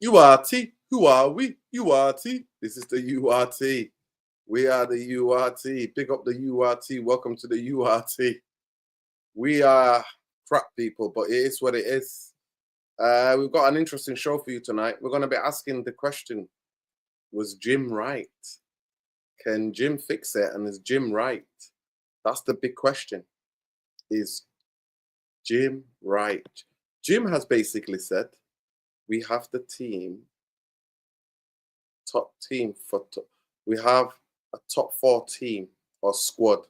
URT. Who are we? URT. This is the URT. We are the URT. Pick up the URT. Welcome to the URT. We are crap people, but it is what it is. We've got an interesting show for you tonight. We're going to be asking the question, was Jim right? Can Jim fix it? And is Jim right? That's the big question. Is Jim right? Jim has basically said, we have the team, top team we have a top 4 team or squad.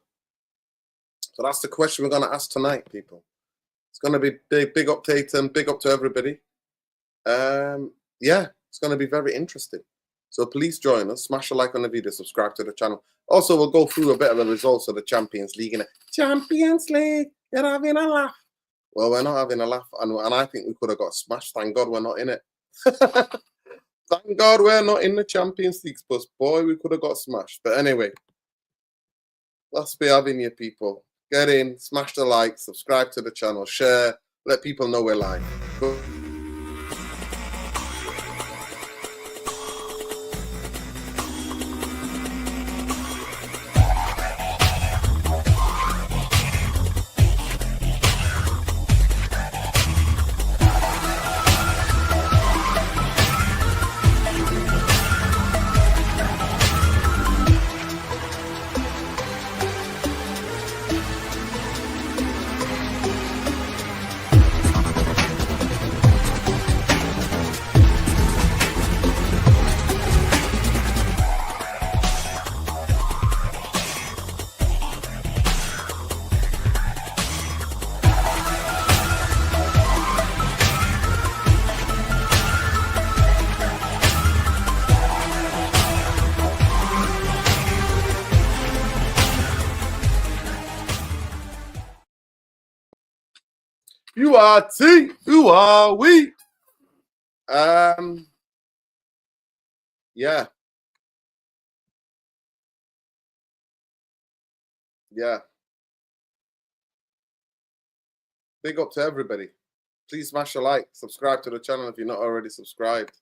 So that's the question we're going to ask tonight, people. It's going to be big up Tatum, big up to everybody. Yeah, it's going to be very interesting. So please join us, smash a like on the video, subscribe to the channel. Also, we'll go through a bit of the results of the Champions League. Champions League, you're having a laugh. Well, we're not having a laugh, and I think we could have got smashed. Thank God we're not in it. Thank God we're not in the Champions League, but boy, we could have got smashed. But anyway, let's be having you people. Get in, smash the like, subscribe to the channel, share, let people know we're live. URT, who are we? Yeah. Big up to everybody. Please smash a like, subscribe to the channel if you're not already subscribed.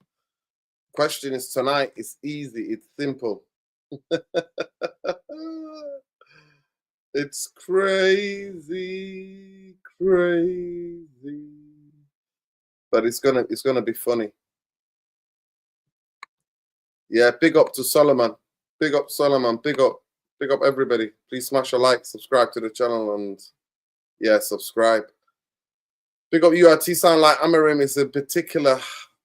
Question is tonight. It's easy, it's simple. It's crazy, but it's gonna be funny. Yeah, big up to Solomon. Big up Solomon. Big up everybody. Please smash a like, subscribe to the channel, and yeah, subscribe. Big up URT. Sound like Amarim is a particular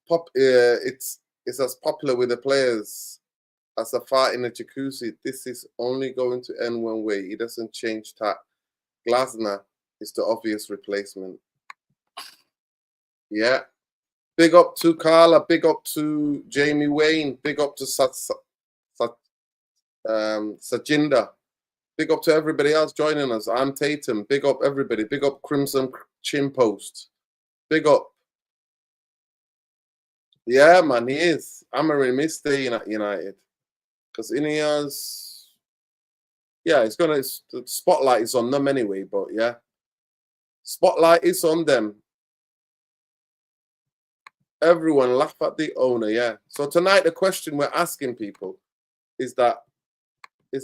pop. It's as popular with the players as a fart in a jacuzzi. This is only going to end one way. It doesn't change that. Glasner is the obvious replacement. Yeah. Big up to Carla. Big up to Jamie Wayne. Big up to Sajinda. Big up to everybody else joining us. I'm Tatum. Big up everybody. Big up Crimson Chin Post. Big up. Yeah, man, he is. Amarim is staying at United. Because Ineos, yeah, the spotlight is on them anyway, but yeah. Spotlight is on them. Everyone laugh at the owner, yeah. So tonight the question we're asking people is a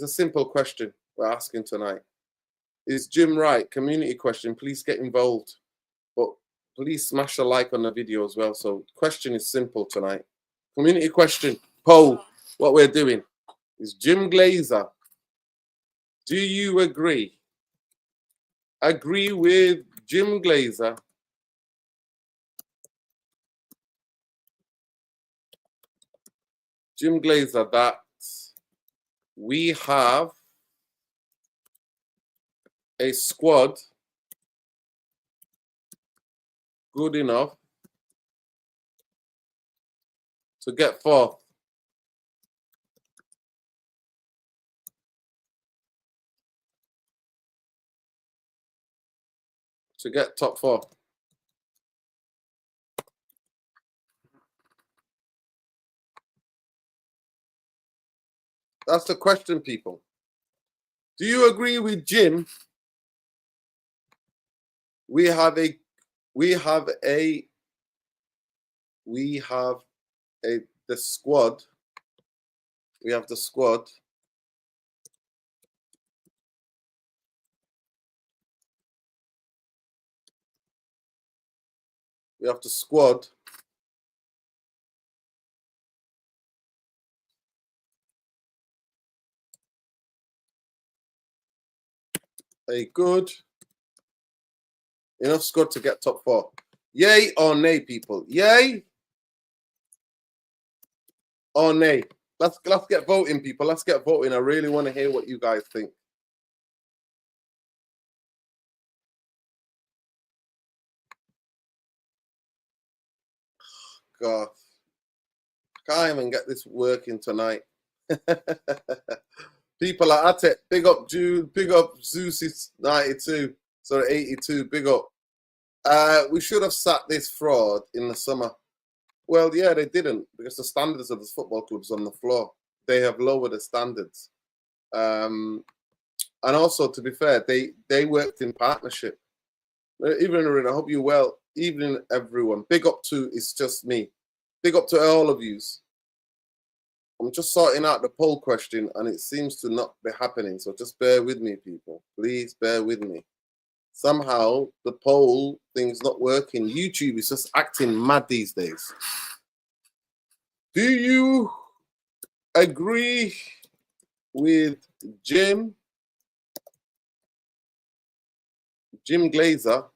simple question we're asking tonight. Is Jim right? Community question. Please get involved. But please smash a like on the video as well. So question is simple tonight. Community question. Poll. What we're doing is Jim Glazer. Do you agree? Agree with Jim Glazer? Jim Glazer, that we have a squad good enough to get fourth. To get top 4. That's the question, people. Do you agree with Jim? We have the squad. We have the squad. We have the squad. A good enough squad to get top 4. Yay or nay, people? Yay or nay? Let's get voting, people. Let's get voting. I really want to hear what you guys think. God, I can't even get this working tonight. People are at it. Big up Jude. Big up Zeus 92. Sorry, 82. Big up. We should have sat this fraud in the summer. Well, yeah, they didn't, because the standards of the football clubs on the floor, they have lowered the standards. And also, to be fair, they worked in partnership. Evening, I hope you're well. Evening, everyone. Big up to It's Just Me. Big up to all of yous. I'm just sorting out the poll question, and it seems to not be happening. So just bear with me, people. Please bear with me. Somehow the poll thing's not working. YouTube is just acting mad these days. Do you agree with Jim Glazer?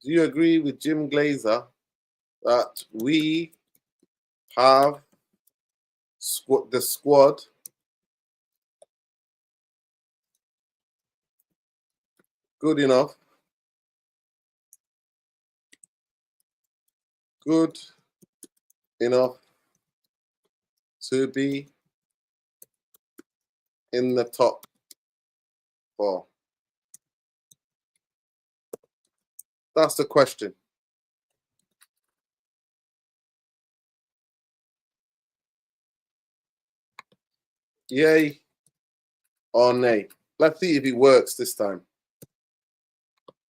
Do you agree with Jim Glazer that we have the squad good enough to be in the top 4? That's the question. Yay or nay? Let's see if it works this time.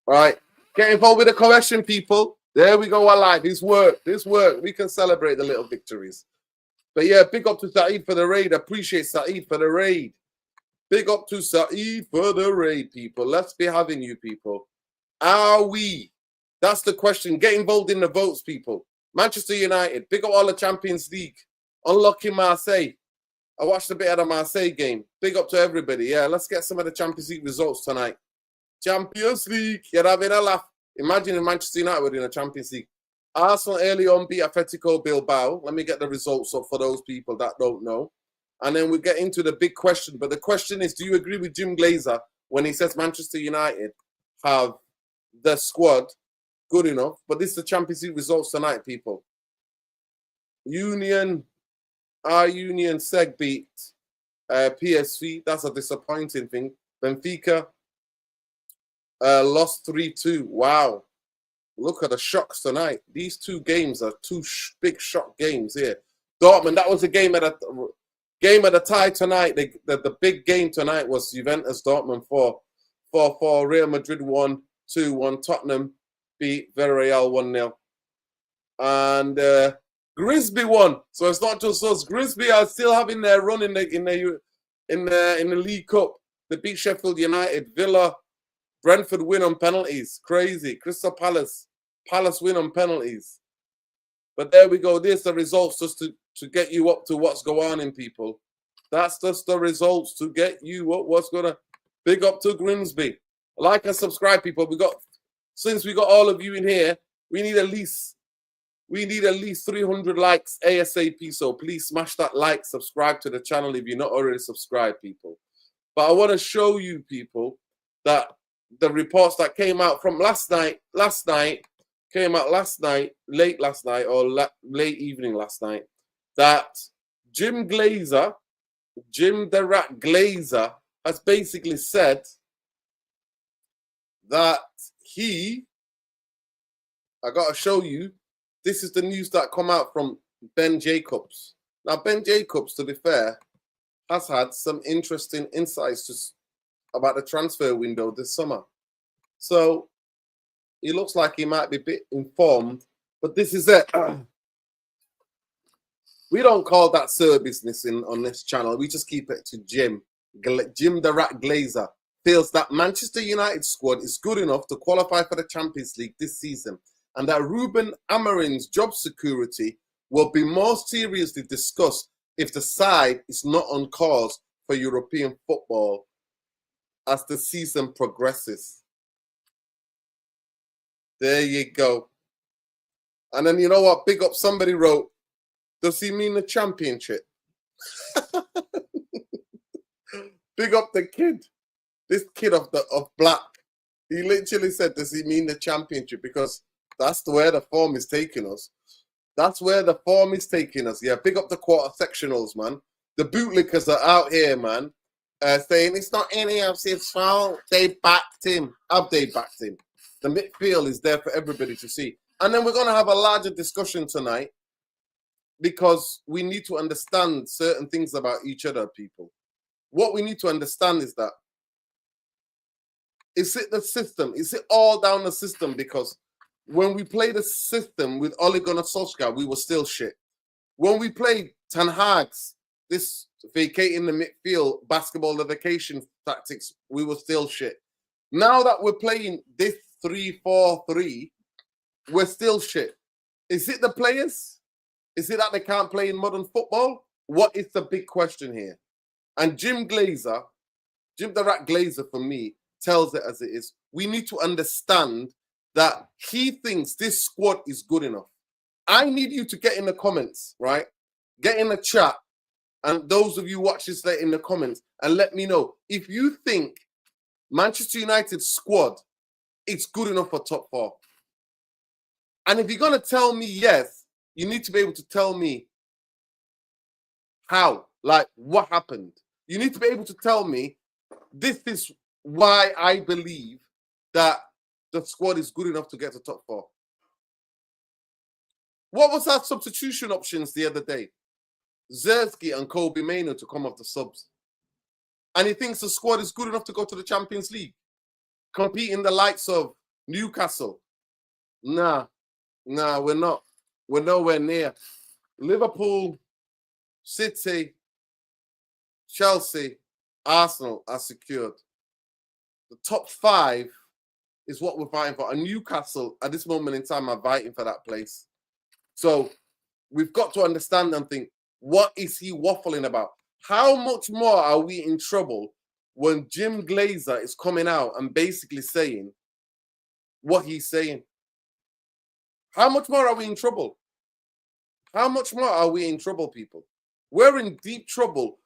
All right. Get involved with the question, people. There we go. I like this work. This work. We can celebrate the little victories. But yeah, big up to Saeed for the raid. Appreciate Saeed for the raid. Big up to Saeed for the raid, people. Let's be having you, people. Are we? That's the question. Get involved in the votes, people. Manchester United. Big up all the Champions League. Unlocking Marseille. I watched a bit of the Marseille game. Big up to everybody. Yeah, let's get some of the Champions League results tonight. Champions League. You're having a laugh. Imagine if Manchester United were in the Champions League. Arsenal early on beat Atletico Bilbao. Let me get the results up for those people that don't know. And then we get into the big question. But the question is, do you agree with Jim Glazer when he says Manchester United have the squad good enough? But this is the Champions League results tonight, people. Our Union Seg beat PSV. That's a disappointing thing. Benfica lost 3-2. Wow. Look at the shocks tonight. These two games are two big shock games here. Dortmund, that was a game at a tie tonight. The big game tonight was Juventus Dortmund 4-4. Real Madrid 1-2-1. Tottenham beat Villarreal 1-0. And Grimsby won. So it's not just us. Grimsby are still having their run in the League Cup. They beat Sheffield United. Villa, Brentford win on penalties. Crazy. Crystal Palace win on penalties. But there we go. There's the results just to get you up to what's going on in, people. That's just the results to get you up. What's going to big up to Grimsby. Like and subscribe, people. Since we got all of you in here, we need at least 300 likes ASAP. So please smash that like, subscribe to the channel if you're not already subscribed, people. But I want to show you, people, that the reports that came out from last night, late last night or late evening last night, that Jim the Rat Glazer, has basically said that I got to show you, this is the news that come out from Ben Jacobs. Now, Ben Jacobs, to be fair, has had some interesting insights about the transfer window this summer. So he looks like he might be a bit informed, but this is it. We don't call that sir business on this channel. We just keep it to Jim. Jim the Rat Glazer feels that Manchester United squad is good enough to qualify for the Champions League this season, and that Ruben Amorim's job security will be more seriously discussed if the side is not on course for European football as the season progresses. There you go. And then you know what? Big up, somebody wrote, does he mean the championship? Big up the kid. This kid of black. He literally said, does he mean the championship? Because that's where the form is taking us. That's where the form is taking us. Yeah, big up the quarter sectionals, man. The bootlickers are out here, man, saying it's not any of his fault. They backed him. Have they backed him? The midfield is there for everybody to see. And then we're going to have a larger discussion tonight because we need to understand certain things about each other, people. What we need to understand is that, is it the system? Is it all down the system? Because when we played the system with Ole Gunnar Solskjaer, we were still shit. When we played Ten Hag's, this vacating the midfield, basketball vacation tactics, we were still shit. Now that we're playing this 3-4-3, we're still shit. Is it the players? Is it that they can't play in modern football? What is the big question here? And Jim Glazer, Jim the Rat Glazer for me, tells it as it is. We need to understand that he thinks this squad is good enough. I need you to get in the comments, right? Get in the chat. And those of you watch this in the comments and let me know if you think Manchester United's squad is good enough for top four. And if you're going to tell me yes, you need to be able to tell me how, like what happened. You need to be able to tell me this is why I believe that the squad is good enough to get to top four. What was our substitution options the other day? Zersky and Kobe Mainoo to come off the subs. And he thinks the squad is good enough to go to the Champions League. Compete in the likes of Newcastle. Nah, we're not. We're nowhere near. Liverpool, City, Chelsea, Arsenal are secured. The top five is what we're fighting for. And Newcastle, at this moment in time, are fighting for that place. So we've got to understand and think, what is he waffling about? How much more are we in trouble when Jim Glazer is coming out and basically saying what he's saying? How much more are we in trouble? How much more are we in trouble, people? We're in deep trouble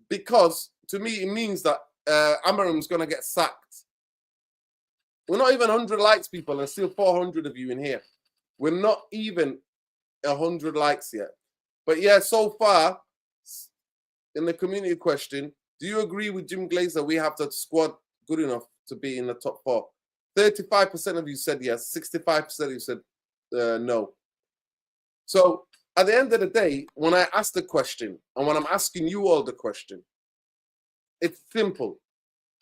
because, to me, it means that Amorim's going to get sacked. We're not even 100 likes, people, and still 400 of you in here. We're not even 100 likes yet. But yeah, so far, in the community question, do you agree with Jim Glazer we have the squad good enough to be in the top four? 35% of you said yes. 65% of you said no. So at the end of the day, when I ask the question, and when I'm asking you all the question, it's simple.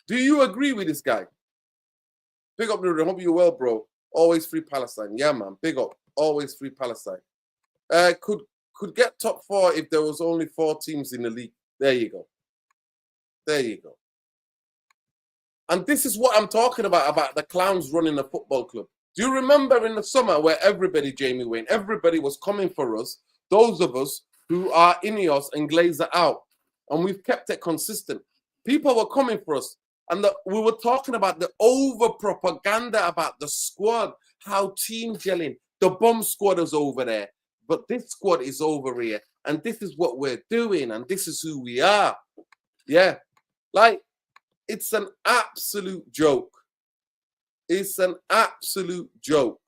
Do you agree with this guy? Big up, Nude. I hope you're well, bro. Always free Palestine. Yeah, man. Big up. Always free Palestine. Could get top four if there was only 4 teams in the league. There you go. There you go. And this is what I'm talking about the clowns running a football club. Do you remember in the summer where everybody, Jamie Wayne, everybody was coming for us, those of us who are Ineos and Glazer out, and we've kept it consistent. People were coming for us, and we were talking about the over-propaganda about the squad, how team gelling, the bomb squad is over there, but this squad is over here, and this is what we're doing, and this is who we are. Yeah, like, it's an absolute joke. It's an absolute joke.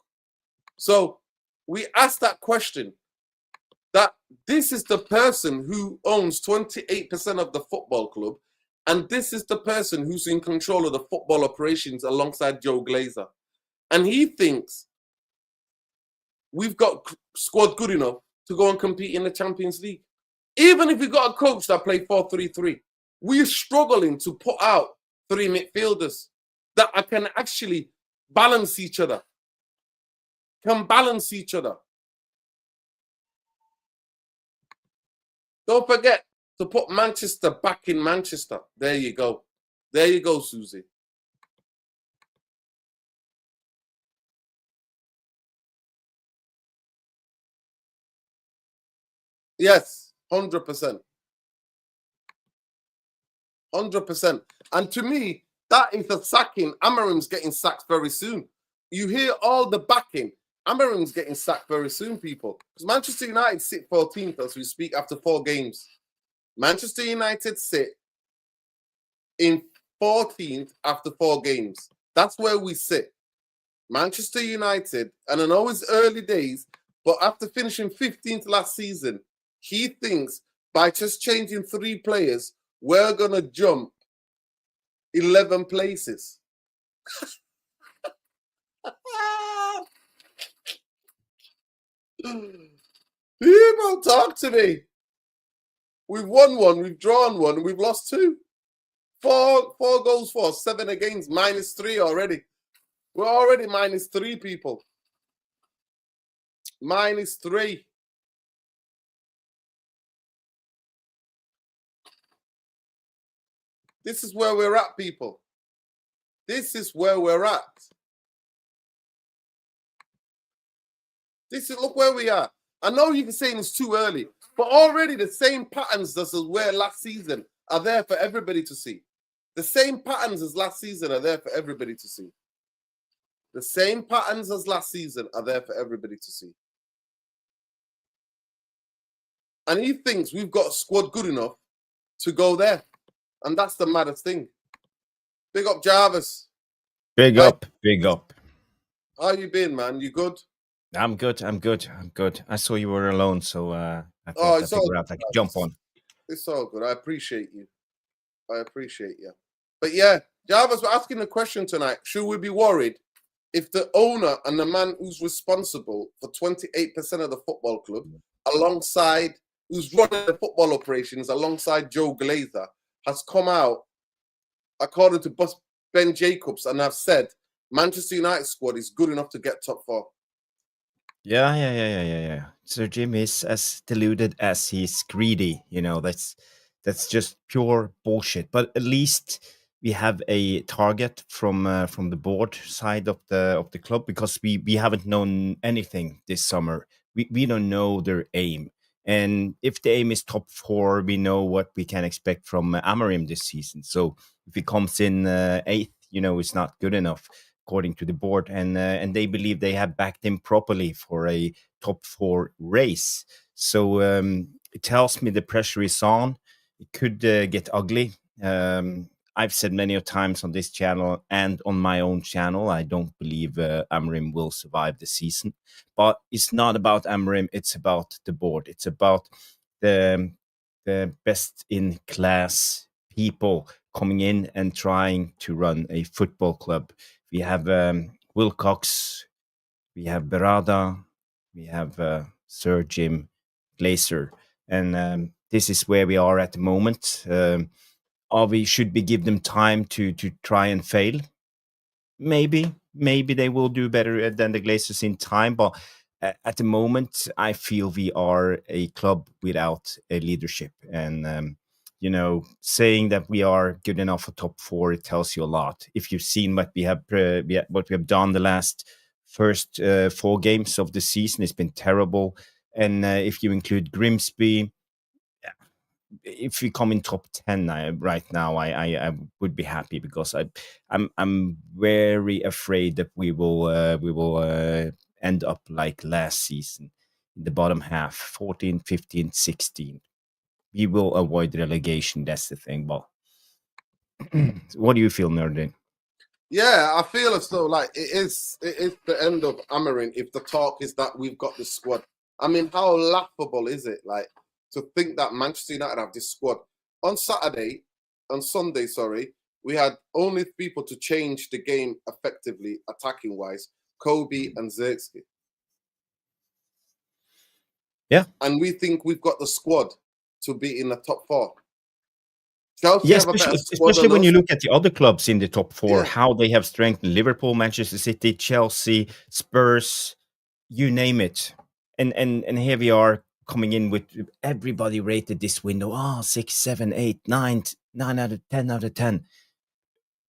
So we asked that question, that this is the person who owns 28% of the football club, and this is the person who's in control of the football operations alongside Joe Glazer. And he thinks we've got squad good enough to go and compete in the Champions League. Even if we got a coach that play 4-3-3, we're struggling to put out 3 midfielders that can actually balance each other. Can balance each other. Don't forget to put Manchester back in Manchester. There you go. There you go, Susie. Yes, 100%. 100%. And to me, that is a sacking. Amarim's getting sacked very soon. You hear all the backing. Amarim's getting sacked very soon, people. Because Manchester United sit 14th as we speak after 4 games. Manchester United sit in 14th after 4 games. That's where we sit. Manchester United, and I know it's early days, but after finishing 15th last season, he thinks by just changing 3 players, we're going to jump 11 places. People, talk to me. We've won 1, we've drawn 1, we've lost 2. 4 goals for, 7 against, -3 already. We're already -3, people. -3. This is where we're at, people. This is where we're at. Look where we are. I know you can say it's too early, but already the same patterns as where last season are there for everybody to see. The same patterns as last season are there for everybody to see. The same patterns as last season are there for everybody to see. And he thinks we've got a squad good enough to go there. And that's the maddest thing. Big up, Jarvis. Big up, big up. How you been, man? You good? I'm good. I saw you were alone, so I thought I'd figure out I could jump on. It's all good. I appreciate you. But yeah, Jarvis, we're asking a question tonight. Should we be worried if the owner and the man who's responsible for 28% of the football club, alongside who's running the football operations alongside Joe Glazer, has come out, according to Ben Jacobs, and have said Manchester United squad is good enough to get top 4? Yeah. So Jim is as deluded as he's greedy. That's just pure bullshit. But at least we have a target from the board side of the club, because we haven't known anything this summer. We don't know their aim. And if the aim is top 4, we know what we can expect from Amarim this season. So if he comes in 8th, it's not good enough, according to the board. And they believe they have backed him properly for a top 4 race. So it tells me the pressure is on. It could get ugly. I've said many times on this channel and on my own channel, I don't believe Amarim will survive the season. But it's not about Amarim, it's about the board. It's about the best in class people coming in and trying to run a football club. We have Wilcox, we have Bernardo, we have Sir Jim Glazer. And this is where we are at the moment. Should we give them time to try and fail? Maybe they will do better than the Glazers in time, but at the moment, I feel we are a club without a leadership. And saying that we are good enough for top 4, it tells you a lot. If you've seen what we have done the last first 4 games of the season, it's been terrible. And if you include Grimsby, if we come in top 10 right now, I would be happy, because I'm very afraid that we will end up like last season in the bottom half, 14, 15, 16. We will avoid relegation. That's the thing. But what do you feel, Nerdy? Yeah, I feel as though like it is the end of Amarin if the talk is that we've got this squad. I mean, how laughable is it? Like, to think that Manchester United have this squad. On Sunday, we had only people to change the game effectively, attacking-wise, Kobe and Zirkzee. Yeah. And we think we've got the squad to be in the top 4. Chelsea Yeah, have a better squad especially than when you us. look at the other clubs in the top 4, Yeah. how they have strengthened: Liverpool, Manchester City, Chelsea, Spurs, you name it. And here we are coming in with everybody rated this window. 6, 7, 8, 9, 9 out of 10 out of 10.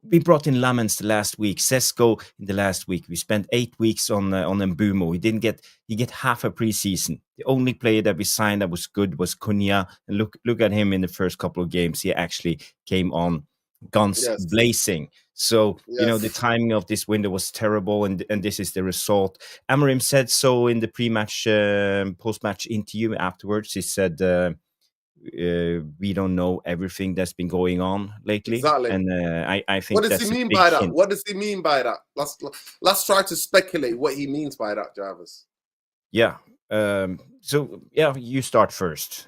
We brought in Lamens the last week, Sesko in the last week. We spent 8 weeks on Mbumo. He get half a preseason. The only player that we signed that was good was Cunha. And look at him in the first couple of games. He actually came on guns Yes. blazing. So, Yes. the timing of this window was terrible, and this is the result. Amorim said so in the pre-match, post-match interview afterwards. He said, we don't know everything that's been going on lately. Exactly. And I think What does that's he mean a big by that? hint. What does he mean by that? Let's try to speculate what he means by that, Jarvis. Yeah. So, yeah, you start first.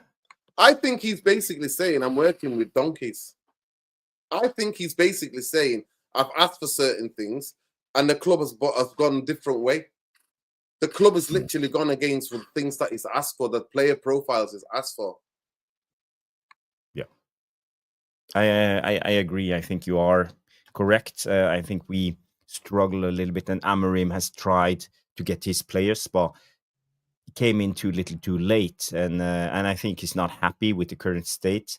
I think he's basically saying, I'm working with donkeys. I think he's basically saying, I've asked for certain things, and the club has gone a different way. The club has literally gone against the things that he's asked for, the player profiles he's asked for. Yeah. I agree. I think you are correct. I think we struggle a little bit, and Amorim has tried to get his players, but he came in too little too late, and I think he's not happy with the current state.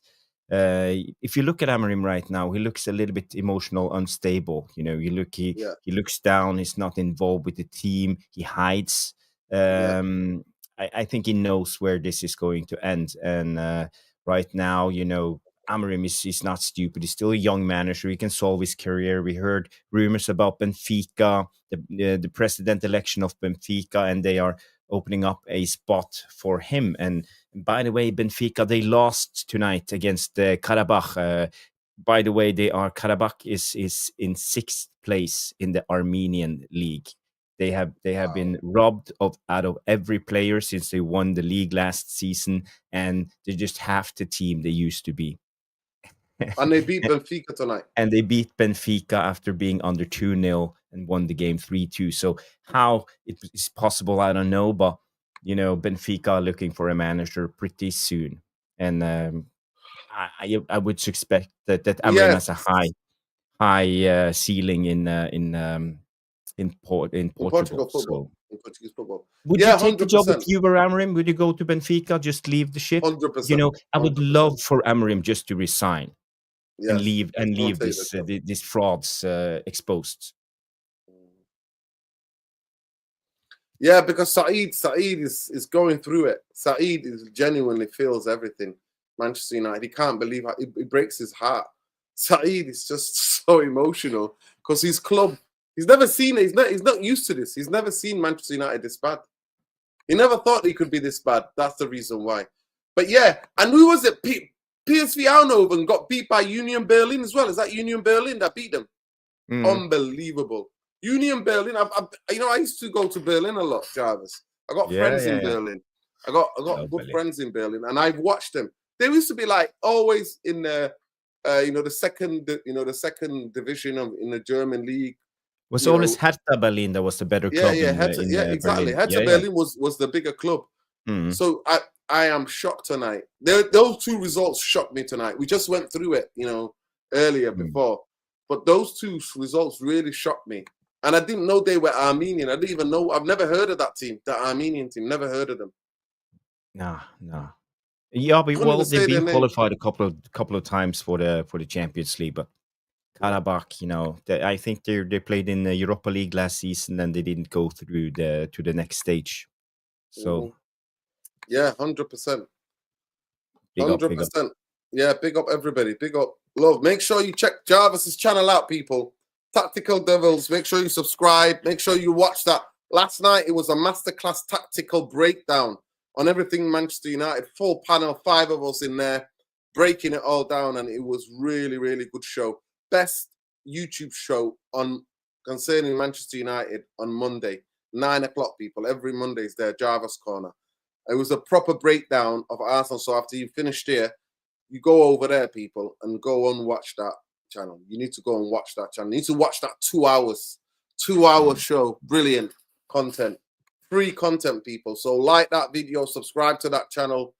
If you look at Amorim right now, he looks a little bit emotional, unstable. He looks down. He's not involved with the team. He hides. I think he knows where this is going to end. And right now, Amorim is not stupid. He's still a young manager. He can solve his career. We heard rumors about Benfica, the president election of Benfica, and they are opening up a spot for him. And by the way, Benfica, they lost tonight against Karabakh. By the way, Karabakh is in 6th place in the Armenian league. They have been robbed out of every player since they won the league last season, and they're just half the team they used to be. And they beat Benfica tonight. And they beat Benfica after being under 2-0 and won the game 3-2. So how it is possible, I don't know. But, Benfica are looking for a manager pretty soon. And I would suspect that Amorim has a high ceiling in Portugal. Football. In Portuguese football. Would you take the job if you were Amorim? Would you go to Benfica, just leave the ship? 100%. I would love for Amorim just to resign. Yes, and leave these frauds exposed. Yeah, because Saeed is going through it. Saeed genuinely feels everything. Manchester United, he can't believe how it breaks his heart. Saeed is just so emotional because his club, he's never seen it. He's not used to this. He's never seen Manchester United this bad. He never thought he could be this bad. That's the reason why. But yeah, and who was it? PSV Eindhoven got beat by Union Berlin as well. Is that Union Berlin that beat them? Unbelievable. Union Berlin. I used to go to Berlin a lot, Jarvis. I got friends in Berlin. I got good friends in Berlin, and I've watched them. They used to be like always in the second division in the German league. Was always Hertha Berlin that was the better club. Exactly. Hertha Berlin was the bigger club. So I am shocked tonight. Those 2 results shocked me tonight. We just went through it, earlier before. But those 2 results really shocked me. And I didn't know they were Armenian. I didn't even know. I've never heard of that team, the Armenian team. Never heard of them. No. Yeah, but they've been qualified a couple of times for the Champions League. But Karabakh, I think they played in the Europa League last season and they didn't go through to the next stage. So. Yeah, 100%. 100%. Yeah, big up everybody. Big up love. Make sure you check Jarvis's channel out, people. Tactical Devils. Make sure you subscribe. Make sure you watch that. Last night, it was a masterclass tactical breakdown on everything Manchester United. Full panel, 5 of us in there, breaking it all down. And it was really, really good show. Best YouTube show concerning Manchester United on Monday. 9 o'clock, people. Every Monday is there, Jarvis Corner. It was a proper breakdown of Arsenal. So after you finished here, you go over there, people, and go and watch that channel. You need to go and watch that channel. You need to watch that 2 hours. 2-hour show. Brilliant content. Free content, people. So like that video, subscribe to that channel.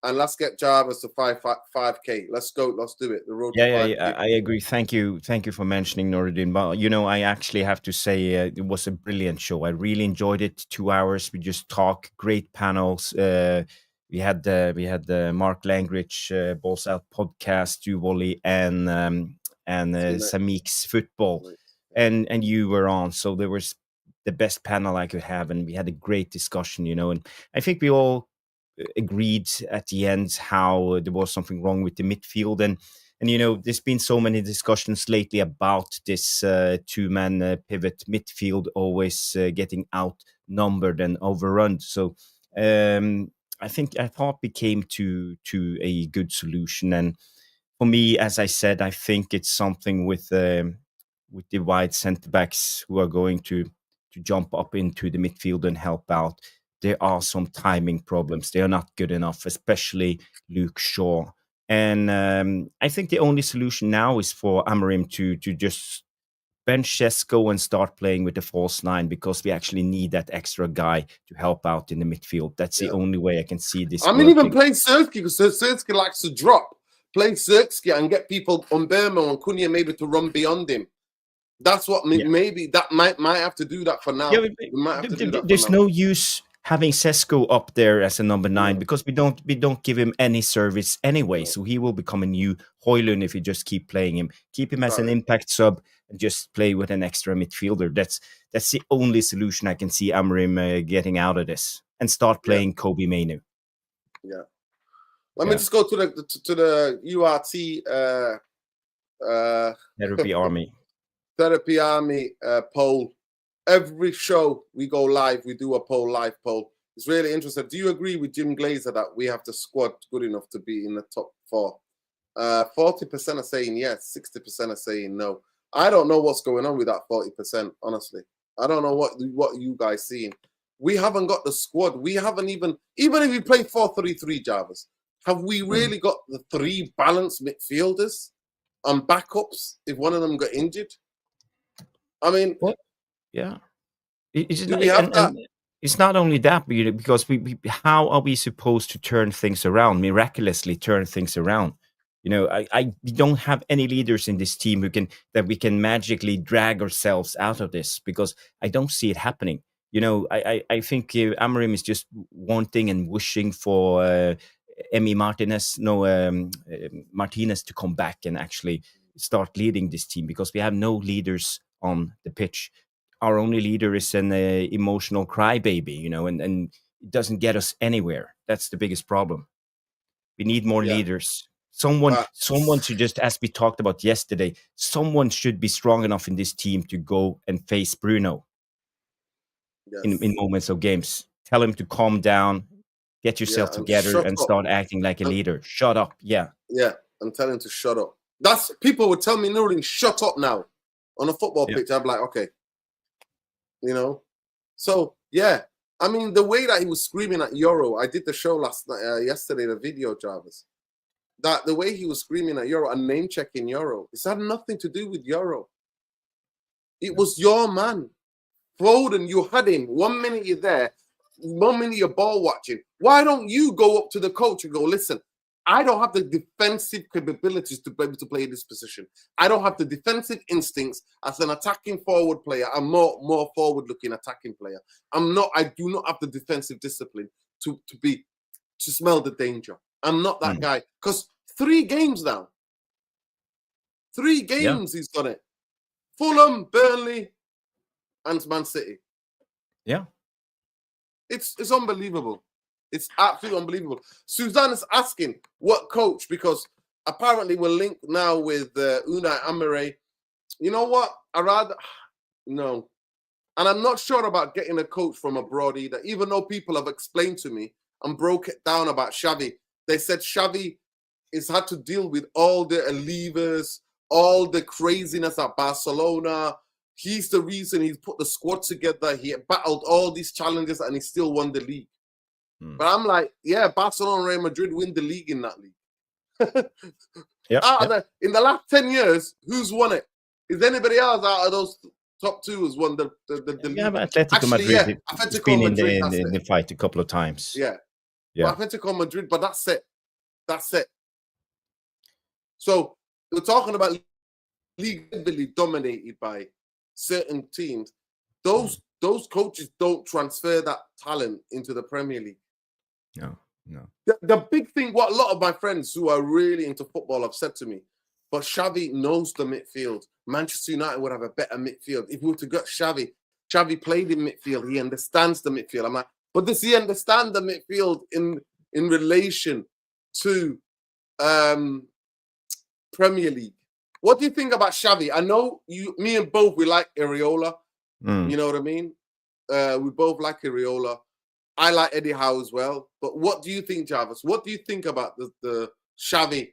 and let's get Jarvis to 5K. Let's go. Let's do it. The road to Yeah, 5K. I agree. Thank you for mentioning Noruddin. But I actually have to say it was a brilliant show. I really enjoyed it. 2 hours. We just talk. Great panels. We had the Mark Langridge Balls Out podcast, Duvoli, and Samik's football, and you were on. So there was the best panel I could have, and we had a great discussion. And I think we all agreed at the end how there was something wrong with the midfield, and there's been so many discussions lately about this two-man pivot midfield always getting outnumbered and overrun. So I thought we came to a good solution, and for me, as I said, I think it's something with the wide centre backs who are going to jump up into the midfield and help out. There are some timing problems. They are not good enough, especially Luke Shaw. And I think the only solution now is for Amorim to just bench Šeško and start playing with the false nine, because we actually need that extra guy to help out in the midfield. That's the only way I can see this working. Even play Sirski, because Sirski likes to drop. Play Sirski and get people on Burma and Cunha maybe to run beyond him. That's what maybe that might have to do that for now. Yeah, there's no use having Šeško up there as a number 9 because we don't give him any service anyway. So he will become a new Højlund if you just keep playing him. Keep him as an impact sub and just play with an extra midfielder. That's the only solution I can see Amorim getting out of this, and start playing Kobe Mainu. Yeah. Let me just go to the URT Therapy Army. Therapy Army poll. Every show we go live, we do a live poll. It's really interesting. Do you agree with Jim Glazer that we have the squad good enough to be in the top 4? 40% are saying yes, 60% are saying no. I don't know what's going on with that 40%, honestly. I don't know what you guys seeing. We haven't got the squad. We haven't even if we play 4-3-3, Jarvis, have we really got the 3 balanced midfielders and backups if one of them got injured? I mean, what? Yeah, it's not only that, because we how are we supposed to turn things around, miraculously turn things around? We don't have any leaders in this team that we can magically drag ourselves out of this, because I don't see it happening. I think Amorim is just wanting and wishing for Martinez to come back and actually start leading this team, because we have no leaders on the pitch. Our only leader is an emotional crybaby, and it doesn't get us anywhere. That's the biggest problem. We need more leaders. Someone should just, as we talked about yesterday, someone should be strong enough in this team to go and face Bruno in moments of games. Tell him to calm down, get yourself together, and start acting like a leader. Shut up. Yeah, and tell him to shut up. That's people would tell me, Norin, shut up now on a football pitch. I'm like, okay. So I mean, the way that he was screaming at Euro, I did the show yesterday, the video, Jarvis, that the way he was screaming at Euro and name checking Euro, it's had nothing to do with Euro. It was your man, Foden. You had him 1 minute, you're there, 1 minute you're ball watching. Why don't you go up to the coach and go, listen, I don't have the defensive capabilities to be able to play this position. I don't have the defensive instincts as an attacking forward player. I'm more forward-looking attacking player. I do not have the defensive discipline to smell the danger. I'm not that guy. Because 3 games now. 3 games he's done it. Fulham, Burnley, and Man City. Yeah. It's unbelievable. It's absolutely unbelievable. Suzanne is asking what coach, because apparently we're linked now with Unai Emery. You know what? No. And I'm not sure about getting a coach from abroad either, even though people have explained to me and broke it down about Xavi. They said Xavi has had to deal with all the levers, all the craziness at Barcelona. He's the reason he's put the squad together. He battled all these challenges and he still won the league. But I'm like, Barcelona and Real Madrid win the league in that league. In the last 10 years, who's won it? Is anybody else out of those top 2 has won the league? Yeah, but Atletico Madrid has been in the fight a couple of times. Yeah. Yeah. Atletico Madrid, but that's it. That's it. So we're talking about league heavily dominated by certain teams. Those coaches don't transfer that talent into the Premier League. No. The big thing, what a lot of my friends who are really into football have said to me, but Xavi knows the midfield. Manchester United would have a better midfield. If we were to get Xavi played in midfield. He understands the midfield. I'm like, but does he understand the midfield in relation to Premier League? What do you think about Xavi? I know me and both, we like Areola. You know what I mean? We both like Areola. I like Eddie Howe as well. But what do you think, Jarvis? What do you think about the Xavi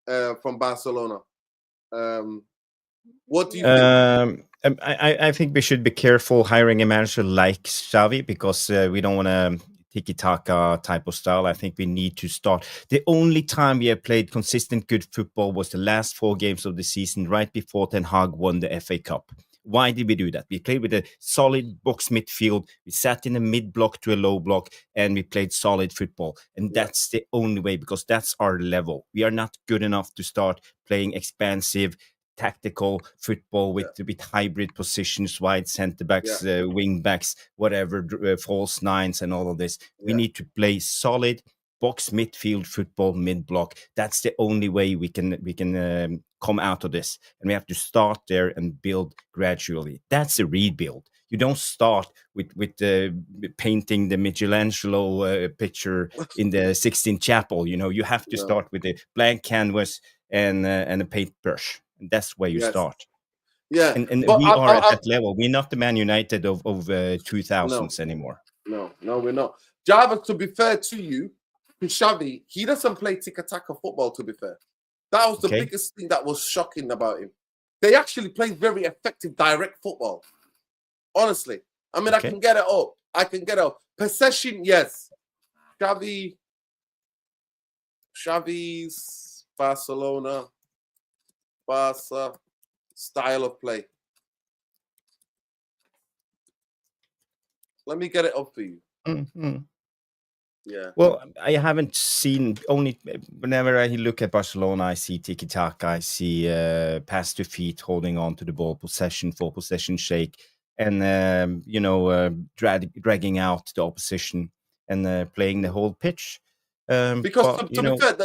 from Barcelona? What do you think? I think we should be careful hiring a manager like Xavi because we don't want to tiki-taka type of style. I think we need to start. The only time we have played consistent good football was the last 4 games of the season, right before Ten Hag won the FA Cup. Why did we do that? We played with a solid box midfield. We sat in a mid block to a low block, and we played solid football. And that's the only way, because that's our level. We are not good enough to start playing expansive, tactical football with hybrid positions, wide center backs, wing backs, whatever, false nines, and all of this. We need to play solid box midfield football, mid block. That's the only way we can come out of this, and we have to start there and build gradually. That's a rebuild. You don't start with painting the Michelangelo picture in the Sixtine Chapel. You have to start with a blank canvas and a paintbrush. And that's where you start. Yeah, and we are at that level. We're not the Man United of 2000s anymore. No, we're not. Java, to be fair to you, Xavi, he doesn't play tiki-taka football, to be fair. That was the biggest thing that was shocking about him. They actually play very effective direct football. Honestly. I mean, I can get it up. Possession, yes. Xavi's Barca style of play. Let me get it up for you. Mm-hmm. Yeah. Well, I haven't seen, only whenever I look at Barcelona, I see tiki-taka, I see pass to feet, holding on to the ball, full possession shake, and dragging out the opposition and playing the whole pitch. Because to be fair,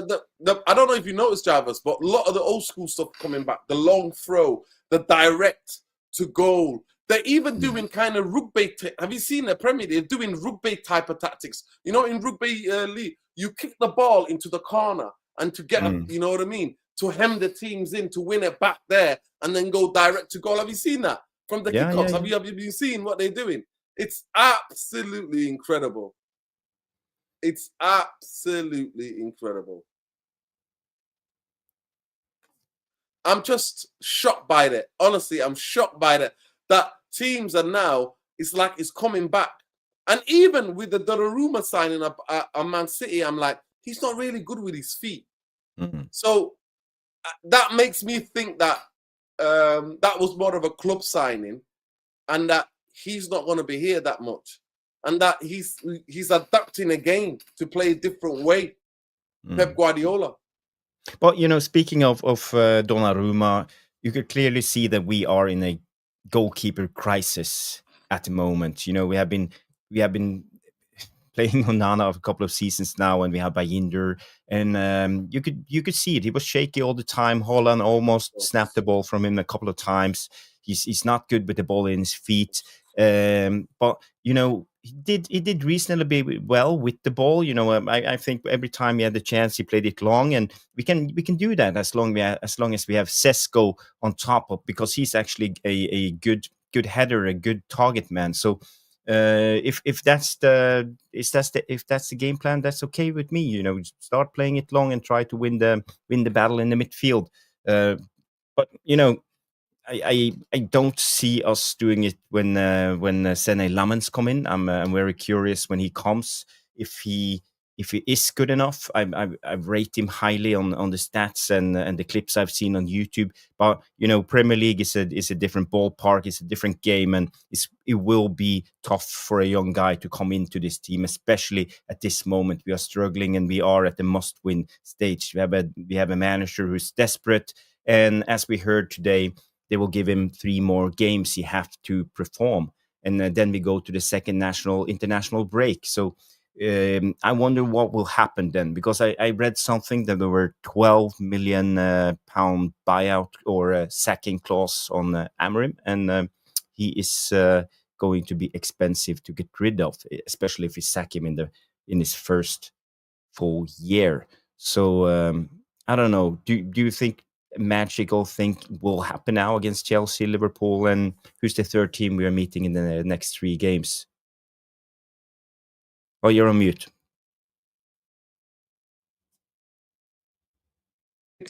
I don't know if you noticed, Jarvis, but a lot of the old school stuff coming back, the long throw, the direct to goal. They're even doing kind of rugby. Have you seen the Premier League? They're doing rugby type of tactics. In rugby league, you kick the ball into the corner and to get, you know what I mean? To hem the teams in, to win it back there and then go direct to goal. Have you seen that? From the kickoffs, have you seen what they're doing? It's absolutely incredible. It's absolutely incredible. I'm just shocked by that. Honestly, I'm shocked by that. That teams are now, it's like it's coming back. And even with the Donnarumma signing up at Man City, I'm like, he's not really good with his feet. Mm-hmm. So that makes me think that that was more of a club signing and that he's not going to be here that much. And that he's adapting again to play a different way. Pep Guardiola. But speaking of Donnarumma, you could clearly see that we are in a goalkeeper crisis at the moment. We have been playing Onana a couple of seasons now, and we have Bayinder, and you could see it. He was shaky all the time. Haaland almost snapped the ball from him a couple of times. He's not good with the ball in his feet. But he did reasonably well with the ball. I think every time he had the chance, he played it long, and we can do that as long as we have Sesko on top of, because he's actually a good header, a good target man. So if that's the game plan, that's okay with me. Start playing it long and try to win the battle in the midfield. But I don't see us doing it when Sene Lammens come in. I'm very curious when he comes, if he if he is good enough. I rate him highly on the stats and the clips I've seen on YouTube. But Premier League is a different ballpark. It's a different game, and it will be tough for a young guy to come into this team, especially at this moment. We are struggling, and we are at the must-win stage. We have a manager who's desperate, and as we heard today, they will give him 3 more games he have to perform, and then we go to the second international break. So I wonder what will happen then, because I read something that there were 12 million pound buyout or sacking clause on Amorim, and he is going to be expensive to get rid of, especially if we sack him in his first full year. So I don't know. Do you think a magical thing will happen now against Chelsea, Liverpool, and who's the third team we are meeting in the next 3 games? Oh, you're on mute.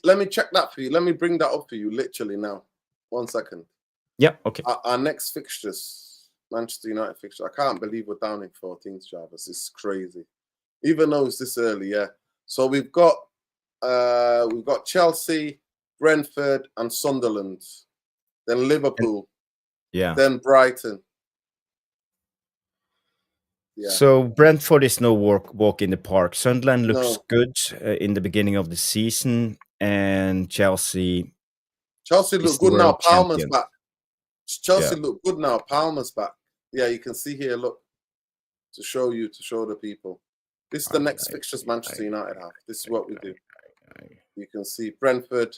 Let me check that for you. Let me bring that up for you literally now. 1 second. Yeah, okay. Our next fixtures, Manchester United fixture. I can't believe we're down in 14th, Jarvis. It's crazy. Even though it's this early, yeah. So we've got Chelsea, Brentford, and Sunderland. Then Liverpool. Yeah. Then Brighton. Yeah. So Brentford is no walk in the park. Sunderland looks good in the beginning of the season, and Chelsea look good now. Palmer's champion. back. Chelsea look good now. Palmer's back. Yeah, you can see here. Look, to show the people. This is the next fixtures Manchester United have. This is what we do. You can see Brentford.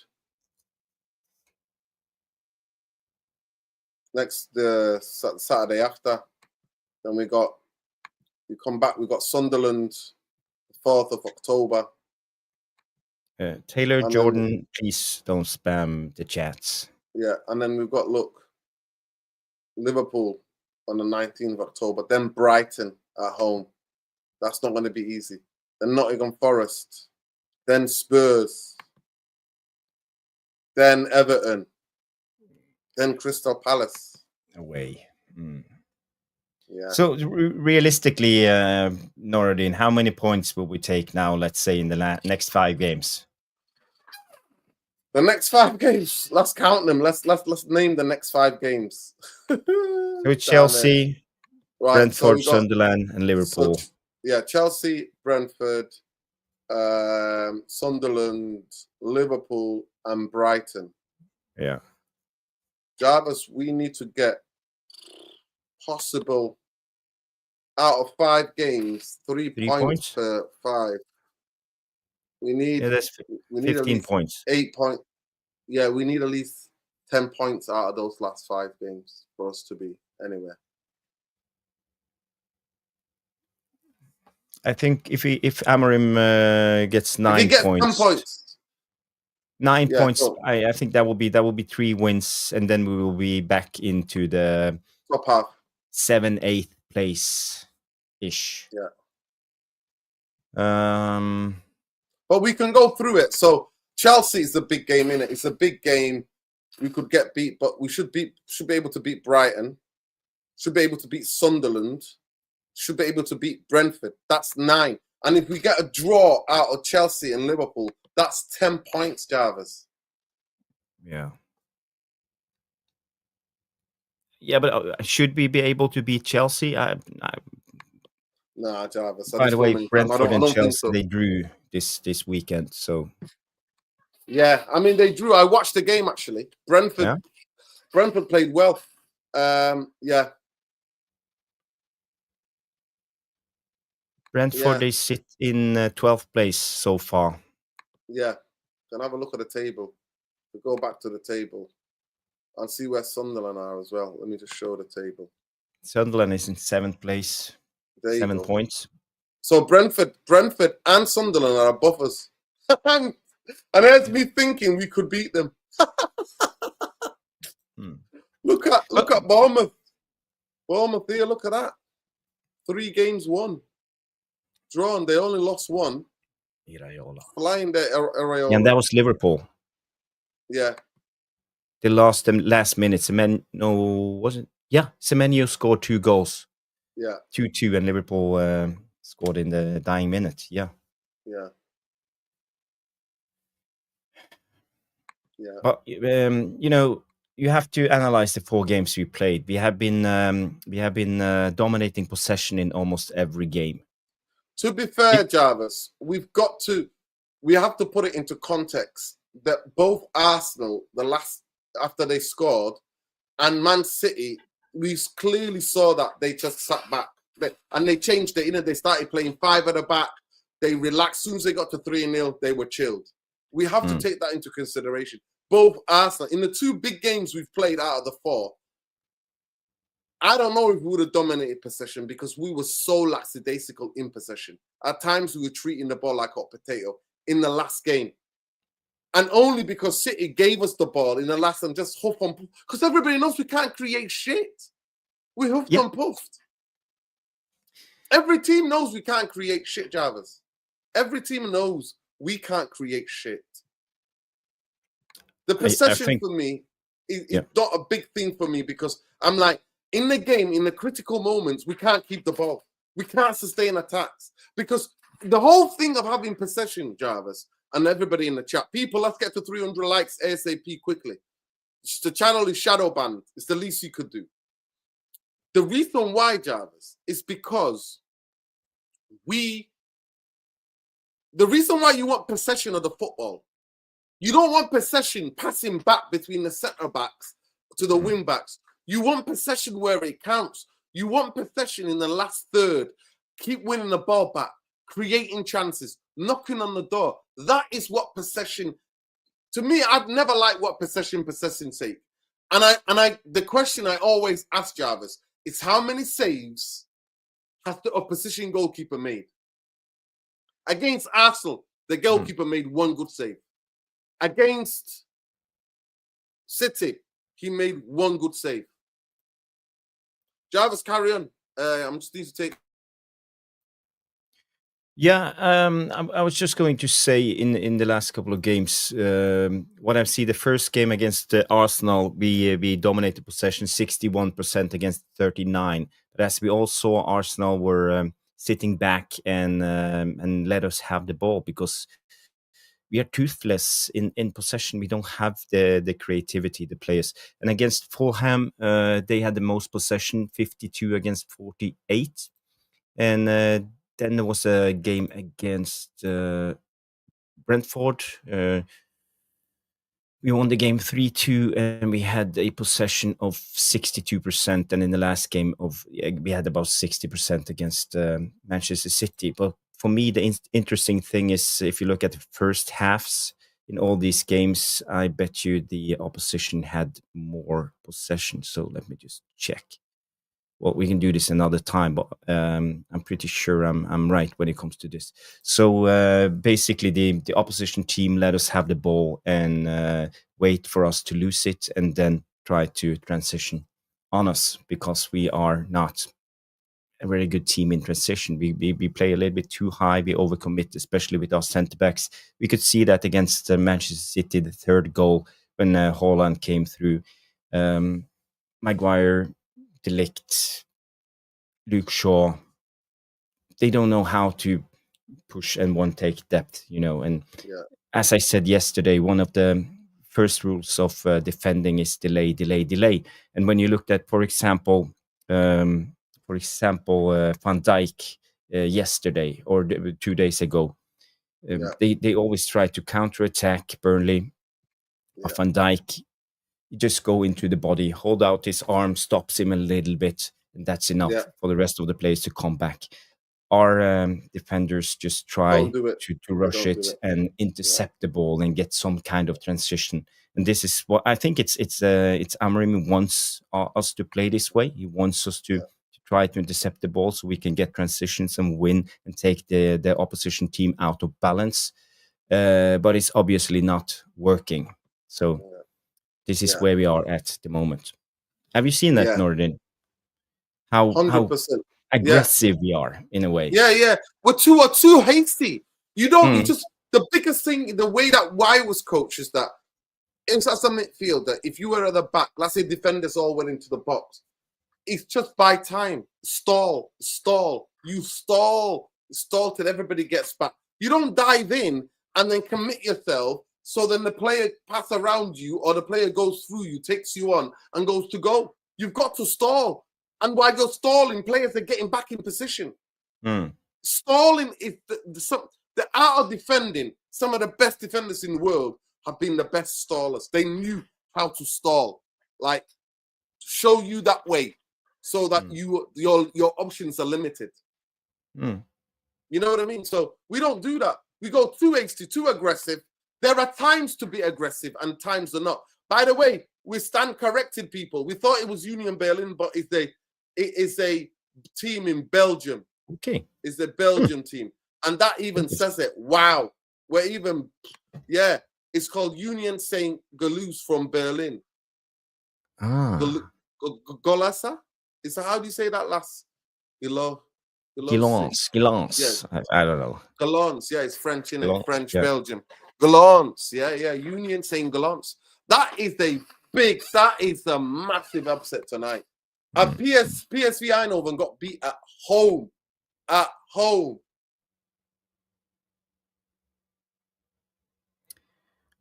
Next, the Saturday after. Then we come back. We got Sunderland, the 4th of October. Taylor, Jordan, please don't spam the chats. Yeah, and then we've got Liverpool on the 19th of October. Then Brighton at home. That's not going to be easy. Then Nottingham Forest. Then Spurs. Then Everton. Then Crystal Palace. Away. Yeah. So realistically, Noradin, how many points will we take now, let's say, in the next 5 games? The next 5 games, let's count them. Let's name the next 5 games. So Chelsea, right, Brentford, so Sunderland, and Liverpool. So, yeah, Chelsea, Brentford, Sunderland, Liverpool, and Brighton. Yeah. Jarvis, we need to get possible out of 5 games, 3 points per 5. We need 15 points. 8 points. Yeah, we need at least 10 points out of those last 5 games for us to be anywhere. I think if Amorim gets 9 points. 9 points. Cool. I think that will be 3 wins, and then we will be back into the top half, 7th, 8th place ish. Yeah. But we can go through it. So Chelsea is a big game, innit? It's a big game. We could get beat, but we should be able to beat Brighton. Should be able to beat Sunderland. Should be able to beat Brentford. That's 9. And if we get a draw out of Chelsea and Liverpool, that's 10 points, Jarvis. Yeah. Yeah, but should we be able to beat Chelsea? Nah, Jarvis. By the way, Brentford and Chelsea, they drew this weekend. So. Yeah, I mean, they drew. I watched the game, actually. Brentford played well. Yeah. Brentford, they sit in 12th place so far. Yeah. Can have a look at the table. We go back to the table and see where Sunderland are as well. Let me just show the table. Sunderland is in 7th place. 7 points. So Brentford and Sunderland are above us. And there's me thinking we could beat them. Look at Bournemouth. Bournemouth here, look at that. 3 games won. Drawn, they only lost 1. Iraola. Flying there, Iraola. Yeah, and that was Liverpool. Yeah. They lost them last minute. Semenyo scored 2 goals. Yeah. 2-2, and Liverpool Scored in the dying minute. Yeah. Yeah. Yeah. But you know, you have to analyze the 4 games we played. We have been dominating possession in almost every game. To be fair, Jarvis, we have to put it into context that both Arsenal, after they scored, and Man City, we clearly saw that they just sat back. And they changed it. You know, they started playing 5 at the back. They relaxed. As soon as they got to 3-0, they were chilled. We have to take that into consideration. Both Arsenal, in the 2 big games we've played out of the 4, I don't know if we would have dominated possession because we were so lackadaisical in possession. At times, we were treating the ball like hot potato in the last game. And only because City gave us the ball in the last and just huff and puff. Because everybody knows we can't create shit. We huffed and puffed. Every team knows we can't create shit, Jarvis. Every team knows we can't create shit. The possession for me is not a big thing for me because I'm like, in the game, in the critical moments, we can't keep the ball. We can't sustain attacks. Because the whole thing of having possession, Jarvis, and everybody in the chat, people, let's get to 300 likes ASAP quickly. The channel is shadow banned. It's the least you could do. The reason why, Jarvis, is because the reason why you want possession of the football, you don't want possession passing back between the centre backs to the wing backs. You want possession where it counts. You want possession in the last third. Keep winning the ball back, creating chances, knocking on the door. That is what possession. To me, I've never liked what possession say. And the question I always ask Jarvis is how many saves has the opposition goalkeeper made? Against Arsenal, the goalkeeper made 1 good save. Against City, he made 1 good save. Jarvis, carry on. I'm just need to take. Yeah, I was just going to say in the last couple of games, what I see the first game against Arsenal, we dominated possession 61% against 39%. But as we all saw, Arsenal were sitting back and let us have the ball because we are toothless in possession. We don't have the creativity, the players. And against Fulham, they had the most possession, 52 against 48. And then there was a game against Brentford. We won the game 3-2, and we had a possession of 62%. And in the last game, we had about 60% against Manchester City. But for me, the interesting thing is if you look at the first halves in all these games, I bet you the opposition had more possession. So let me just check. Well, we can do this another time, but I'm pretty sure I'm right when it comes to this. So basically, the opposition team let us have the ball and wait for us to lose it, and then try to transition on us because we are not a very good team in transition. We play a little bit too high. We overcommit, especially with our centre backs. We could see that against Manchester City, the 3rd goal when Haaland came through. Maguire, De Ligt, Luke Shaw, they don't know how to push and one take depth, you know. And as I said yesterday, one of the first rules of defending is delay. And when you looked at, for example, Van Dijk yesterday or 2 days ago, they always try to counterattack Burnley. Van Dijk, you just go into the body, hold out his arm, stops him a little bit, and that's enough for the rest of the players to come back. Our defenders just try to rush it and intercept the ball and get some kind of transition. And this is what I think it's Amorim wants us to play this way. He wants us to try to intercept the ball so we can get transitions and win and take the opposition team out of balance. But it's obviously not working. So this is where we are at the moment. Have you seen that, Nordin? How 100%. Aggressive we are in a way. We're too hasty. You don't. You just the biggest thing. The way that was coached is that as a midfielder, if you were at the back, let's say defenders all went into the box, it's just by time. Stall. You stall stall till everybody gets back. You don't dive in and then commit yourself. So then the player pass around you or the player goes through you, takes you on and goes to go. You've got to stall. And while you're stalling, players are getting back in position. Stalling is the art of defending. Some of the best defenders in the world have been the best stallers. They knew how to stall, like show you that way, so that your options are limited. You know what I mean? So we don't do that. We go too hasty, too aggressive. There are times to be aggressive and times are not. By the way, we stand corrected, people. We thought it was Union Berlin, but it is a team in Belgium. Okay. It's the Belgian team. And that even says it. Wow. We're even, yeah. It's called Union St. Galois from Berlin. Golasa? Is that, how do you say that last? Galance. Yeah. I don't know. Galance, yeah, it's French, isn't it? French, yeah. Belgium. Galance, yeah. Union St. Galance. That is a massive upset tonight. PSV Eindhoven got beat at home. At home.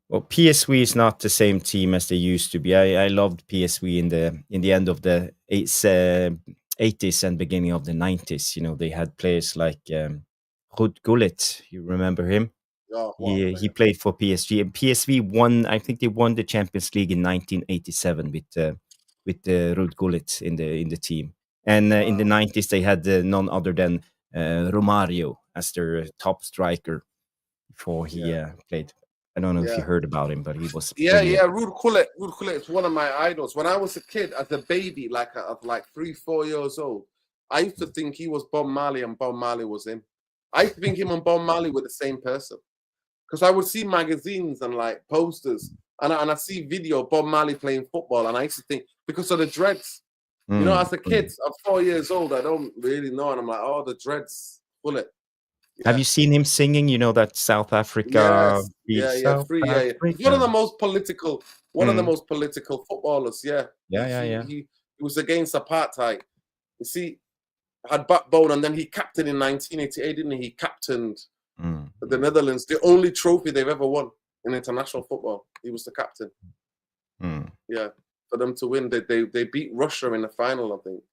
Well, PSV is not the same team as they used to be. I loved PSV in the end of the 80s and beginning of the 90s. You know, they had players like Ruud Gullit. You remember him? Oh, he played for PSV, and PSV won. I think they won the Champions League in 1987 with Ruud Gullit in the team. And in the 90s, they had none other than Romario as their top striker before he played. I don't know if you heard about him, but he was Ruud Gullit is one of my idols. When I was a kid, as a baby, like 3-4 years old, I used to think he was Bob Marley and Bob Marley was him. I used to think him and Bob Marley were the same person, because I would see magazines and like posters, and I see video of Bob Marley playing football, and I used to think, because of the dreads. You know, as a kid, I'm 4 years old, I don't really know, and I'm like, oh, the dreads, Gullit. Yeah. Have you seen him singing? You know, that South Africa. Yes. Free. He's one of the most political, footballers. He was against apartheid. You see, had backbone, and then he captained in 1988, didn't he? He captained the Netherlands, the only trophy they've ever won in international football. He was the captain. Yeah, for them to win, they beat Russia in the final, I think.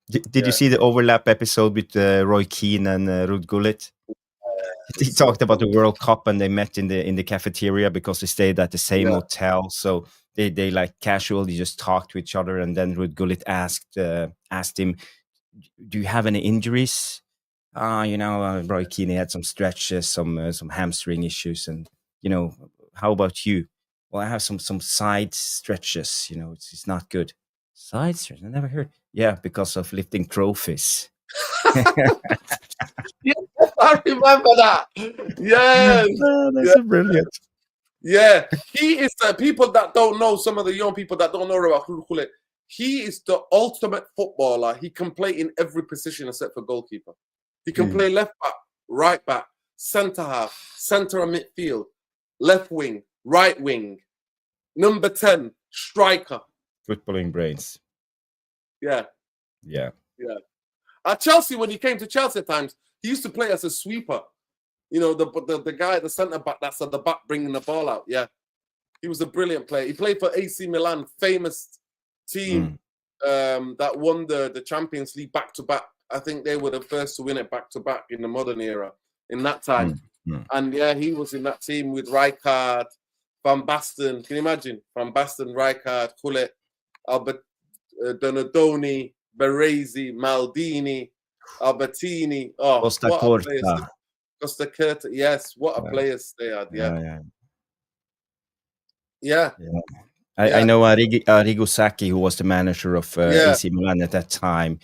Did you see the overlap episode with Roy Keane and Ruud Gullit? He talked about the World Cup, and they met in the cafeteria because they stayed at the same hotel. So they like casually just talked to each other, and then Ruud Gullit asked him, "Do you have any injuries?" Roy Keane had some stretches, some hamstring issues, and how about you? Well, I have some side stretches. It's not good. Side stretches? I never heard. Yeah, because of lifting trophies. Yes, I remember that. Yes, that's brilliant. Yeah, he is the people that don't know. Some of the young people that don't know about Ruud Gullit. He is the ultimate footballer. He can play in every position except for goalkeeper. He can play left back, right back, centre half, centre of midfield, left wing, right wing, number 10, striker. Footballing brains. Yeah. At Chelsea, when he came to Chelsea at times, he used to play as a sweeper. You know, the guy, the centre back that's at the back bringing the ball out. Yeah. He was a brilliant player. He played for AC Milan, famous team that won the Champions League back-to-back. I think they were the first to win it back-to-back in the modern era in that time. And he was in that team with Rijkaard, Van Basten. Can you imagine? Van Basten, Rijkaard, Gullit, Albert, Donadoni, Baresi, Maldini, Albertini. Oh, Costa what Curta. players. Costa Curta. Yes, what a players they had. Yeah. I know Arrigo Sacchi, who was the manager of AC Milan at that time.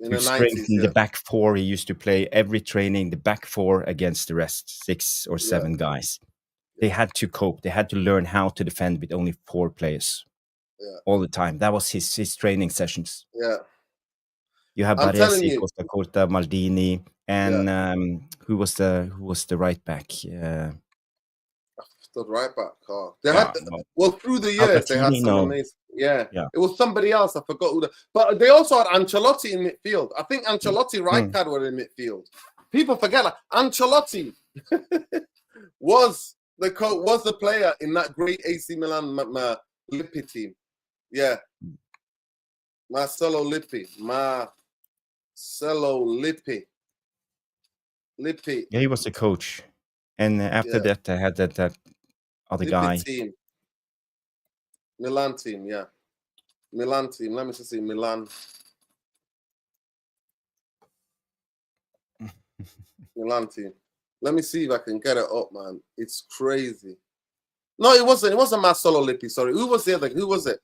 To strengthen the back four, he used to play every training the back four against the rest, 6 or 7 guys. They had to cope. They had to learn how to defend with only 4 players all the time. That was his training sessions. Yeah. You have Baresi, Costa Curta, Maldini, and who was the right back? The right back. They had through the years they had some amazing. Yeah, it was somebody else. I forgot who. But they also had Ancelotti in midfield. I think Ancelotti, Rijkaard were in midfield. people forget that Ancelotti was the player in that great AC Milan Lippi team. Yeah. Marcelo Lippi. Yeah, he was the coach. And after that, I had that other Lippi guy. Team. Milan team, yeah. Milan team. Let me just see. Milan. Milan team. Let me see if I can get it up, man. It's crazy. No, it wasn't. It wasn't Marcelo Lippi. Sorry. Who was the other? Who was it?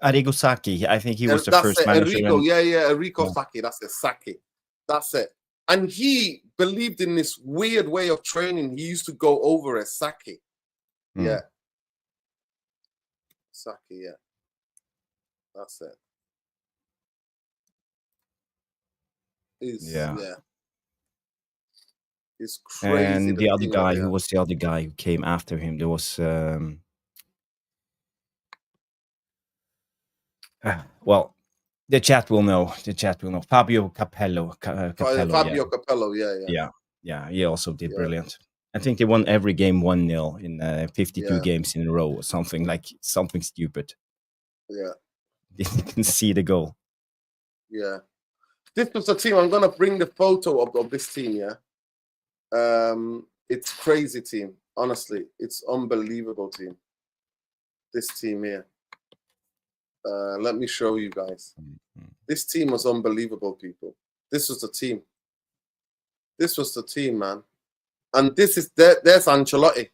Arrigo Sacchi. I think he was the first manager. Enrico. Enrico Sacchi. That's it. Sacchi. That's it. And he believed in this weird way of training. He used to go over as Sacchi. Yeah. Sacchi, yeah. That's it. Yeah. It's crazy. And the other guy, who was the other guy who came after him? There was well, the chat will know. Fabio Capello. Fabio Capello, yeah. He also did brilliant. I think they won every game 1-0 in 52 games in a row or something stupid. Yeah. Didn't see the goal. Yeah. This was the team. I'm gonna bring the photo of this team. Yeah. It's crazy team. Honestly, it's unbelievable team. This team here. Let me show you guys. This team was unbelievable, people. This was the team. This was the team, man. And this is there's Ancelotti.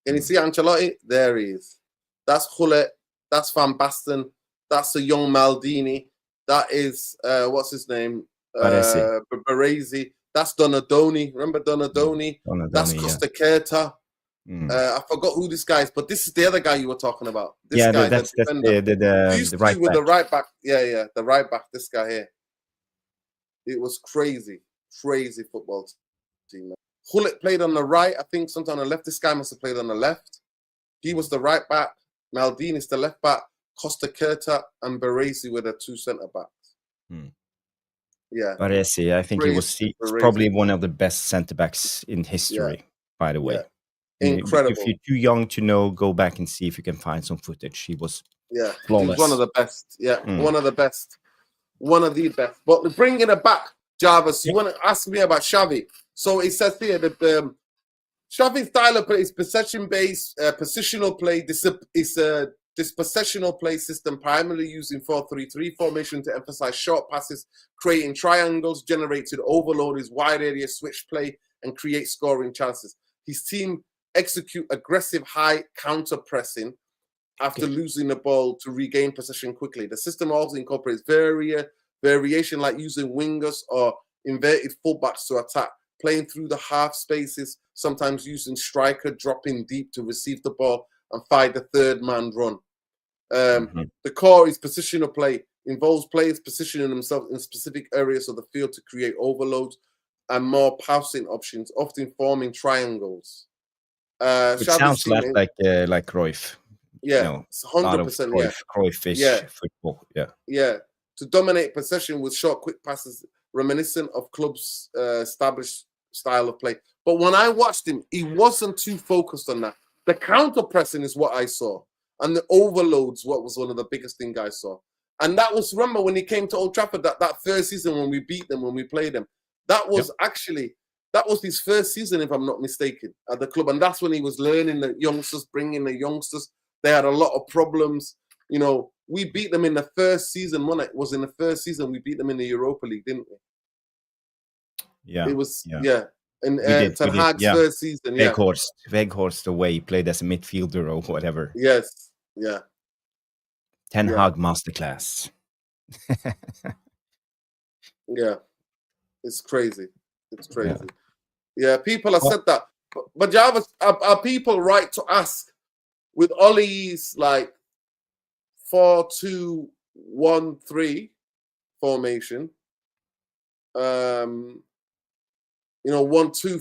Can you see Ancelotti? There he is. That's Gullit. That's Van Basten. That's the young Maldini. That is what's his name? Baresi. That's Donadoni. Remember Donadoni? That's Costa Curta. I forgot who this guy is, but this is the other guy you were talking about. This guy, that's the right with back. the right back. Yeah, the right back. This guy here. It was crazy football team. Gullit played on the right. I think sometimes on the left. This guy must have played on the left. He was the right back. Maldini is the left back. Costa Curta and Baresi were the two centre backs. Yeah, Baresi, I think he was probably one of the best centre backs in history. By the way. Incredible. If you're too young to know, go back and see if you can find some footage. He was flawless. He was one of the best. Yeah, one of the best. One of the best. But bringing it back, Jarvis, you want to ask me about Xavi. So it says here that Xavi's style of play is possession-based, positional play. This possessional play system primarily using 4-3-3 formation to emphasize short passes, creating triangles, generated overloads, wide area switch play, and create scoring chances. His team execute aggressive high counter pressing after losing the ball to regain possession quickly. The system also incorporates variation like using wingers or inverted fullbacks to attack, playing through the half spaces, sometimes using striker dropping deep to receive the ball and fight the third man run. The core is positional play, involves players positioning themselves in specific areas of the field to create overloads and more passing options, often forming triangles. It sounds like Cruyff. Yeah, 100%. Cruyff-ish football. Yeah. To dominate possession with short, quick passes, reminiscent of club's established style of play. But when I watched him, he wasn't too focused on that. The counter pressing is what I saw, and the overloads what was one of the biggest things I saw. And that was, remember when he came to Old Trafford that first season when we beat them, when we played them. That was that was his first season, if I'm not mistaken, at the club. And that's when he was learning the youngsters, bringing the youngsters. They had a lot of problems. You know, we beat them in the first season. When it was in the first season, we beat them in the Europa League, didn't we? Yeah. It was, And Ten Hag's first season, Weghorst, the way he played as a midfielder or whatever. Yes, yeah. Ten Hag masterclass. Yeah. It's crazy. It's crazy. Yeah, people have said that. But Jarvis, are people right to ask with Ollie's like 4-2-1-3 formation? 1-2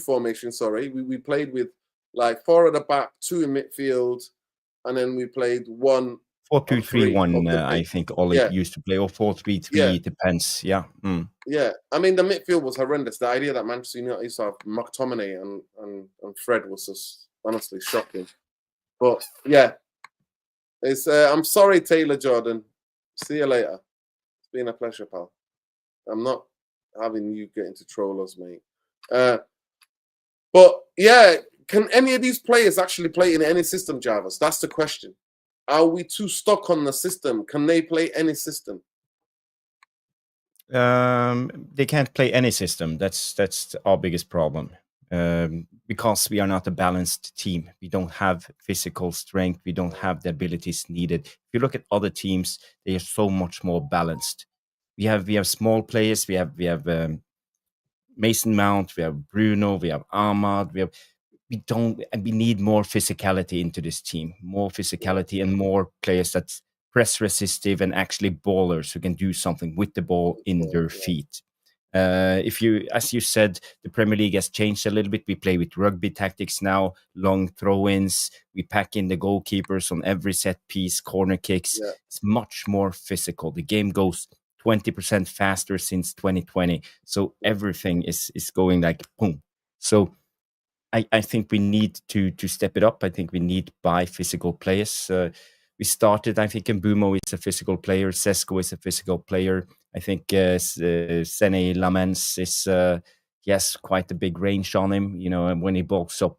formation, sorry. We played with like 4 at the back, 2 in midfield, and then we played 1 4-2-3-1, I think Ollie used to play, or 4-3-3, depends. Yeah. Yeah, I mean the midfield was horrendous. The idea that Manchester United used to have McTominay and Fred was just honestly shocking. But yeah, it's I'm sorry, Taylor Jordan. See you later. It's been a pleasure, pal. I'm not having you get into trollers, mate. But yeah, can any of these players actually play in any system, Jarvis? That's the question. Are we too stuck on the system? Can they play any system? They can't play any system. That's our biggest problem. Because we are not a balanced team. We don't have physical strength. We don't have the abilities needed. If you look at other teams, they are so much more balanced. We have small players. We have Mason Mount. We have Bruno. We have Ahmad. We need more physicality into this team. More physicality and more players that's press resistive and actually ballers who can do something with the ball in their feet. If you, as you said, the Premier League has changed a little bit. We play with rugby tactics now, long throw-ins. We pack in the goalkeepers on every set piece, corner kicks. Yeah. It's much more physical. The game goes 20% faster since 2020. So everything is going like boom. So I think we need to step it up. I think we need buy physical players. We started, I think, Mbumo is a physical player. Sesko is a physical player. I think Sene Lamens is he has quite a big range on him. You know, and when he bulks up,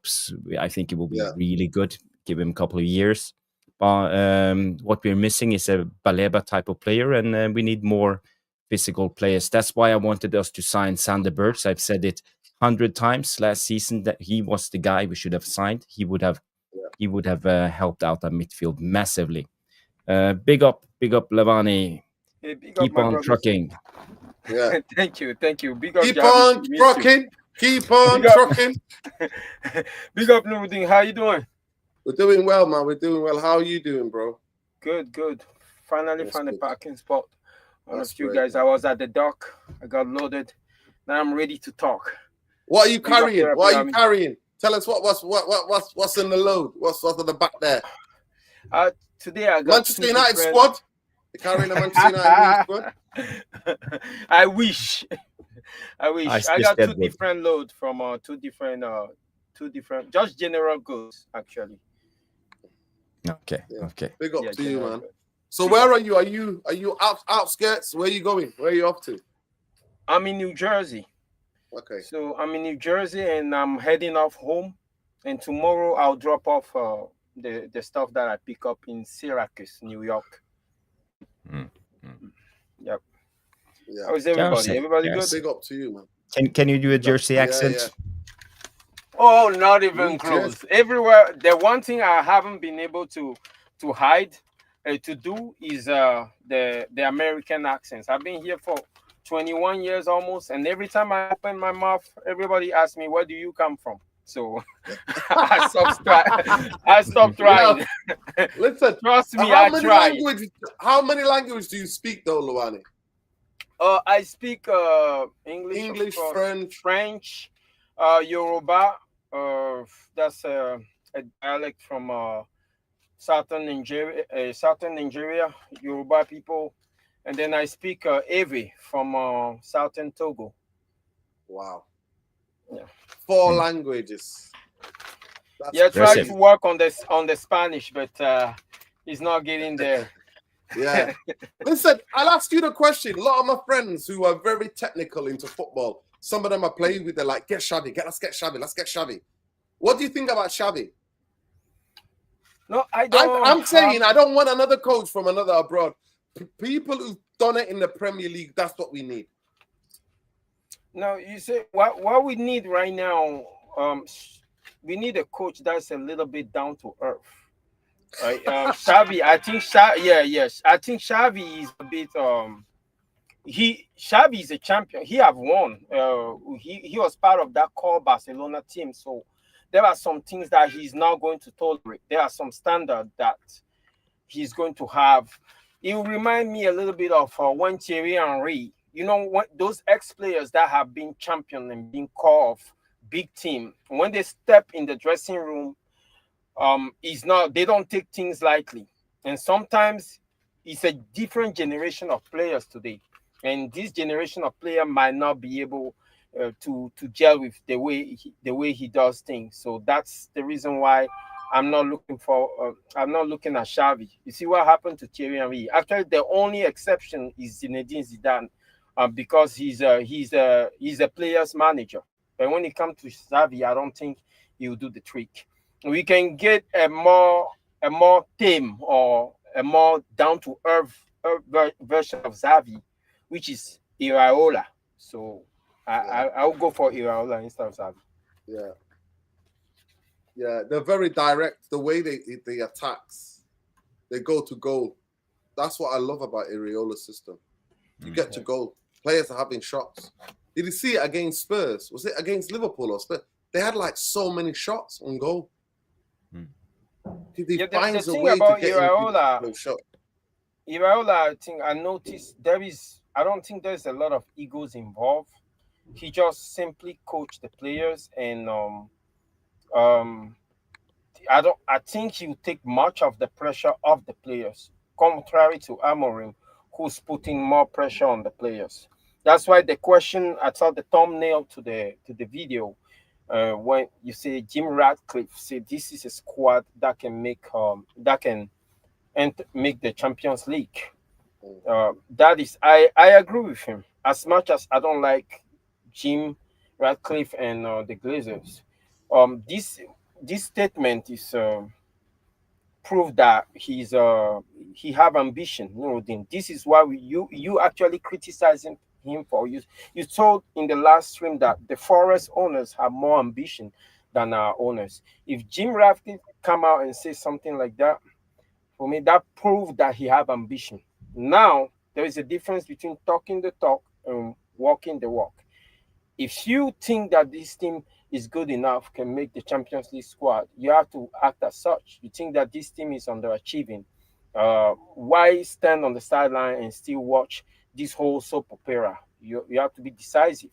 I think it will be really good. Give him a couple of years. But what we're missing is a Baleba type of player, and we need more physical players. That's why I wanted us to sign Sander Bergs. I've said it 100 times last season that he was the guy we should have signed. He would have helped out our midfield massively. Big up, Levani. Hey, big Keep up, my on brothers. trucking. Yeah. Thank you. Big up, Keep Jarvis. on trucking. Keep on Big up. trucking. Big up, Nuruddin. How you doing? We're doing well, man. We're doing well. How are you doing, bro? Good. Finally That's found a good. parking spot. One That's of you great, guys. man. I was at the dock. I got loaded. Now I'm ready to talk. What are you Big up carrying? there, What are you Miami. carrying? Tell us what's in the load. What's at the back there? Today I got Manchester two United different- squad. You're carrying a Manchester United squad. I wish. I still got said two that. different loads from two different just general goods actually. Okay. Yeah. Okay. Big up Yeah, to you, general man. goods. So where are you? Are you outskirts? Where are you going? Where are you off to? I'm in New Jersey. Okay. So I'm in New Jersey and I'm heading off home. And tomorrow I'll drop off the stuff that I pick up in Syracuse, New York. Yep. Yeah. How is everybody? Jersey. Everybody good? Jersey. Big up to you, man. Can you do a Jersey Yeah, accent? yeah. Oh, not even New close. Jersey. Everywhere. The one thing I haven't been able to hide to do is the American accents. I've been here for 21 years almost, and every time I open my mouth, everybody asks me, "Where do you come from?" So I stopped trying. Yeah. Listen, Trust me, how I tried. How many languages do you speak, though, Luani? I speak English, of course, French, Yoruba. That's a dialect from southern Nigeria, Yoruba people, and then I speak Ewe from southern Togo. Wow. Yeah. 4 languages. That's Yeah, try impressive. to work on the Spanish, but it's not getting there. Yeah. Listen, I'll ask you the question. A lot of my friends who are very technical into football, some of them I play with, they're like, let's get Xavi. Let's get Xavi. What do you think about Xavi? No, I don't. I'm saying I don't want another coach from another abroad. People who've done it in the Premier League, that's what we need. No, you see, what we need right now, we need a coach that's a little bit down to earth. Right, Xavi. I think I think Xavi is a bit. Xavi is a champion. He have won. He was part of that core Barcelona team. So there are some things that he's not going to tolerate. There are some standards that he's going to have. It will remind me a little bit of when Thierry Henry. You know, those ex-players that have been champion and been core of big team, when they step in the dressing room, they don't take things lightly. And sometimes it's a different generation of players today. and this generation of player might not be able to gel with the way he does things. So that's the reason why I'm not looking at Xavi. You see what happened to Thierry Henry. Actually, the only exception is Zinedine Zidane, because he's a player's manager. But when it comes to Xavi, I don't think he will do the trick. We can get a more tame or a more down to earth version of Xavi, which is Iraola. So I'll go for Iraola instead of Xavi. Yeah. Yeah, they're very direct. The way they attacks, they go to goal. That's what I love about Iraola's system. You get to goal. Players are having shots. Did you see it against Spurs? Was it against Liverpool or Spurs? They had like so many shots on goal. He finds a way to get Iraola shot. Iraola, I think I noticed I don't think there's a lot of egos involved. He just simply coached the players, and I think he'll take much of the pressure off the players, contrary to Amorim, who's putting more pressure on the players. That's why the question, I saw the thumbnail to the video, when you say Jim Ratcliffe said this is a squad that can make the Champions League. That is, I agree with him. As much as I don't like Jim Ratcliffe and the Glazers, this statement is proof that he have ambition. This is why you actually criticizing him for you told in the last stream that the Forest owners have more ambition than our owners. If Jim Ratcliffe come out and say something like that, for me that proves that he have ambition. Now there is a difference between talking the talk and walking the walk. If you think that this team is good enough, can make the Champions League squad, you have to act as such. You think that this team is underachieving, why stand on the sideline and still watch this whole soap opera? You have to be decisive,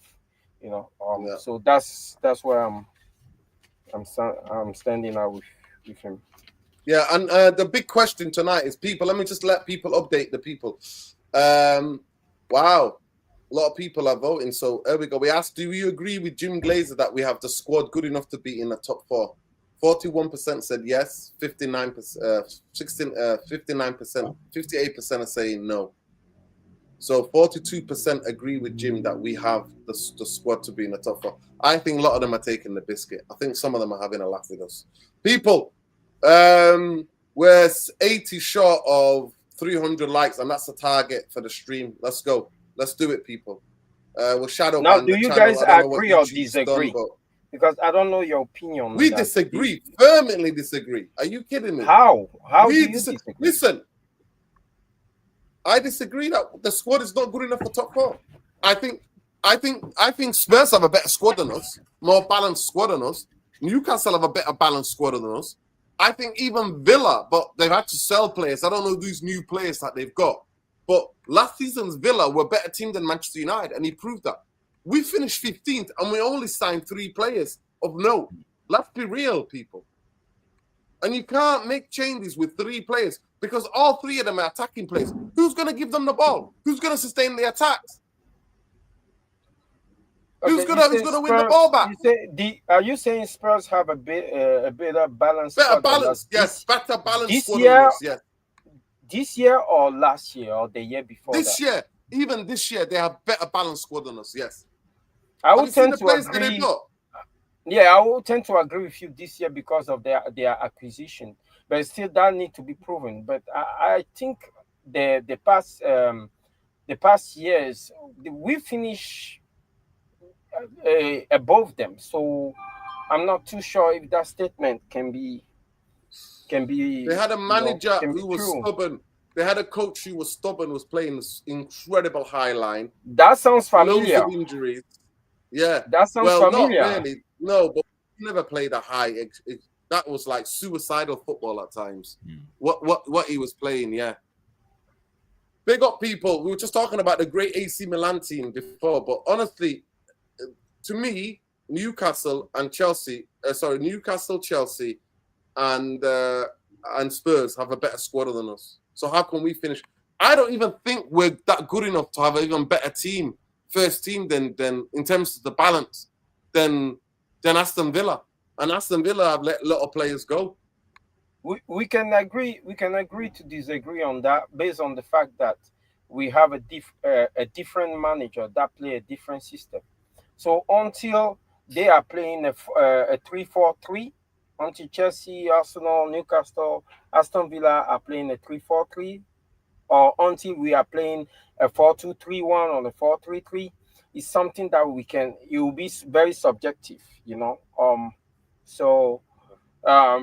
So that's where I'm standing out with him. Yeah, and the big question tonight is people. Let me just let people update the people. Wow. A lot of people are voting. So there we go. We asked, do you agree with Jim Glazer that we have the squad good enough to be in the top four? 41% said yes. 59%, 58% are saying no. So 42% agree with Jim that we have the squad to be in the top four. I think a lot of them are taking the biscuit. I think some of them are having a laugh with us. People, we're 80 short of 300 likes, and that's the target for the stream. Let's go. Let's do it, people. We'll shadow now, ban do the you channel. guys agree or disagree? Done, because I don't know your opinion. We disagree. Firmly disagree. Are you kidding me? How do you disagree? Listen, I disagree that the squad is not good enough for top four. I think Spurs have a better squad than us, more balanced squad than us. Newcastle have a better balanced squad than us. I think even Villa, but they've had to sell players. I don't know these new players that they've got. But last season's Villa were a better team than Manchester United, and he proved that. We finished 15th, and we only signed 3 players of note. Let's be real, people. And you can't make changes with 3 players because all 3 of them are attacking players. Who's going to give them the ball? Who's going to sustain the attacks? Okay, who's gonna win the ball back? Are you saying Spurs have a better balance? Better balance, yes. Better balance. This year, yes. This year or last year or the year before? This year, even this year, they have better balanced squad than us. Yes. I would tend to agree. Yeah, I will tend to agree with you this year because of their acquisition, but still that need to be proven. But I think the past years we finish above them, so I'm not too sure if that statement can be. They had a manager who was stubborn. They had a coach who was stubborn, was playing this incredible high line. That sounds familiar. Loads of injuries. Yeah. That sounds familiar. Not really. No, but he never played a high. That was like suicidal football at times. What he was playing, yeah. Big up, people. We were just talking about the great AC Milan team before, but honestly, to me, Newcastle, Chelsea, and Spurs have a better squad than us. So how can we finish? I don't even think we're that good enough to have an even better team, first team than in terms of the balance than Aston Villa. And Aston Villa have let a lot of players go. We can agree to disagree on that based on the fact that we have a different manager that play a different system. So until they are playing a 3-4-3, until Chelsea, Arsenal, Newcastle, Aston Villa are playing a 3-4-3, or until we are playing a 4-2-3-1 or a 4-3-3, is something that it will be very subjective, you know. So I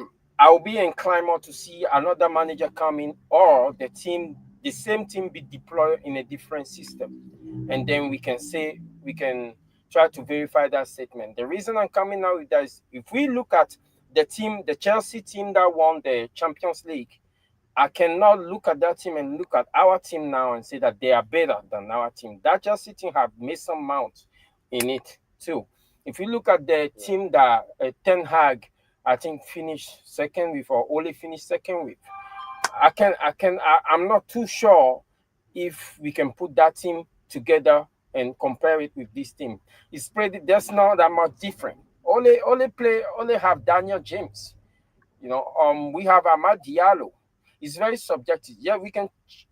will be inclined more to see another manager come in, or the same team be deployed in a different system, and then we can try to verify that statement. The reason I'm coming out with that is, if we look at the Chelsea team that won the Champions League, I cannot look at that team and look at our team now and say that they are better than our team. That Chelsea team have Mason Mount in it too. If you look at the team that Ten Hag, I think, finished second with, or only finished second with, I'm not too sure if we can put that team together and compare it with this team. It's pretty. There's not that much different. Only have Daniel James. You know, we have Amad Diallo. It's very subjective. Yeah, we can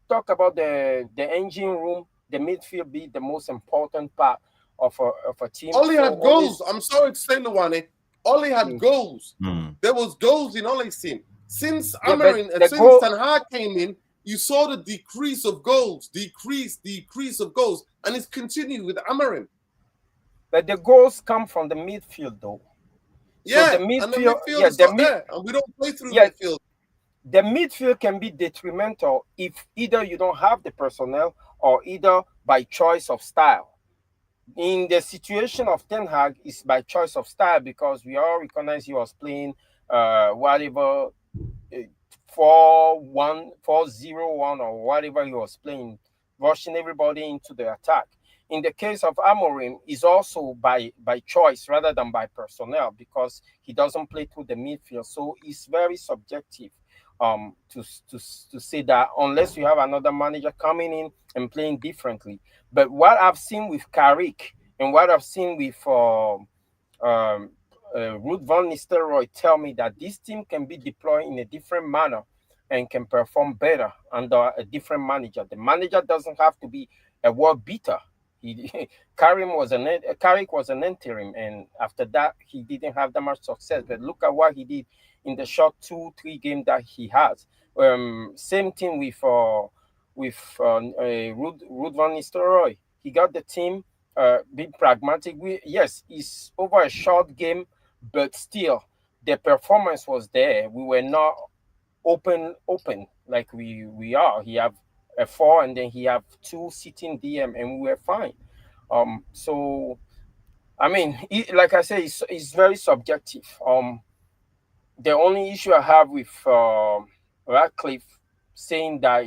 talk about the engine room, the midfield be the most important part of a team. Oli had goals. I'm sorry to say, Luwane. Oli had goals. There was goals in Oli's team. Since Amarin and since Ten Hag came in, you saw the decrease of goals, decrease of goals, and it's continued with Amarin. But the goals come from the midfield, though. Yeah, so the midfield is not there, and we don't play through midfield. The midfield can be detrimental if either you don't have the personnel or either by choice of style. In the situation of Ten Hag, it's by choice of style, because we all recognize he was playing whatever 4-1, 4-0-1, or whatever he was playing, rushing everybody into the attack. In the case of Amorim, is also by choice rather than by personnel, because he doesn't play through the midfield. So it's very subjective to say that, unless you have another manager coming in and playing differently. But what I've seen with Carrick and what I've seen with Ruud van Nistelrooy tell me that this team can be deployed in a different manner and can perform better under a different manager. The manager doesn't have to be a world beater. Carrick was an interim, and after that he didn't have that much success. But look at what he did in the short 2-3 games that he has. Same thing with Ruud van Nistelrooy. He got the team be pragmatic. Yes, it's over a short game, but still the performance was there. We were not open like we are. He have a 4, and then he have 2 sitting DM, and we were fine. So I mean, like I say, it's very subjective. The only issue I have with Ratcliffe saying that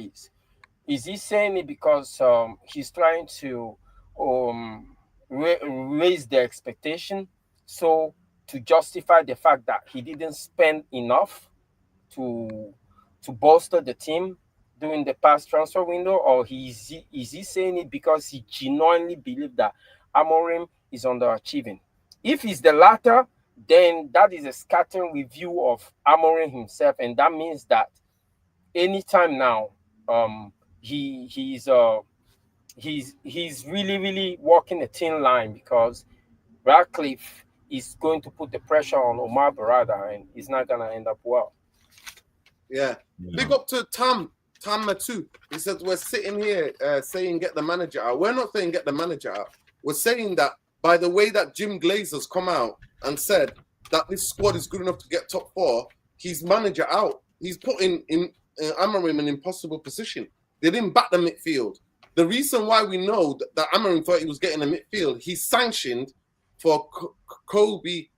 is he saying it because he's trying to raise the expectation, so to justify the fact that he didn't spend enough to bolster the team during the past transfer window, or is he saying it because he genuinely believes that Amorim is underachieving? If it's the latter, then that is a scattering review of Amorim himself, and that means that anytime now, he's really walking a thin line, because Ratcliffe is going to put the pressure on Omar Barada, and it's not gonna end up well. Yeah. Big up to Tam Matu. He said, we're sitting here saying get the manager out. We're not saying get the manager out. We're saying that by the way that Jim Glazer's come out and said that this squad is good enough to get top 4, he's manager out. He's putting in Amorim in an impossible position. They didn't back the midfield. The reason why we know that Amorim thought he was getting a midfield, he sanctioned for Kobe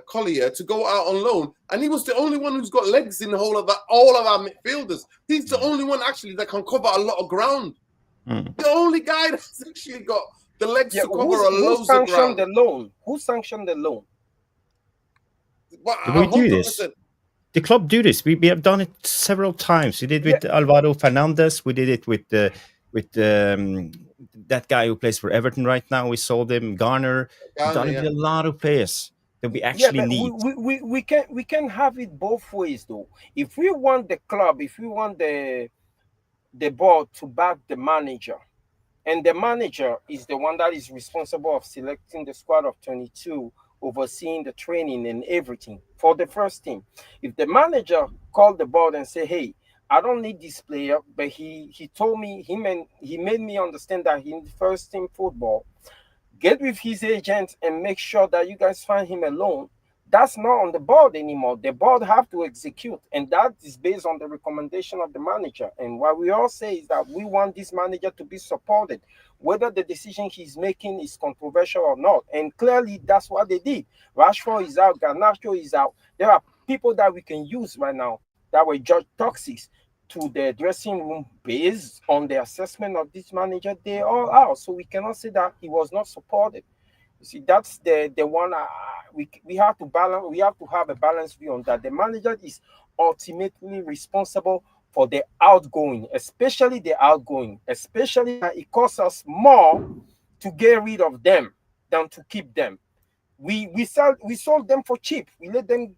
Collier to go out on loan, and he was the only one who's got legs in the whole of all of our midfielders. He's the only one actually that can cover a lot of ground. The only guy that's actually got the legs to cover a lot of ground. Who sanctioned the loan? Well, 100%. the club do this. We have done it several times. We did with Alvaro Fernandez. We did it with that guy who plays for Everton right now. We sold him, Garner. We've done it with a lot of players that we actually need. We can have it both ways though. If we want the club, if we want the board to back the manager, and the manager is the one that is responsible of selecting the squad of 22, overseeing the training and everything for the first team. If the manager called the board and say, hey, I don't need this player, but he told me, he made me understand that in first team football, get with his agent and make sure that you guys find him a loan. That's not on the board anymore. The board have to execute, and that is based on the recommendation of the manager. And what we all say is that we want this manager to be supported, whether the decision he's making is controversial or not. And clearly, that's what they did. Rashford is out, Garnacho is out. There are people that we can use right now that were judged toxic to the dressing room based on the assessment of this manager. They're all out, so we cannot say that he was not supported. You see, that's the one we have to balance. We have to have a balanced view on that. The manager is ultimately responsible for the outgoing, especially the outgoing, especially that it costs us more to get rid of them than to keep them. We sold them for cheap. We let them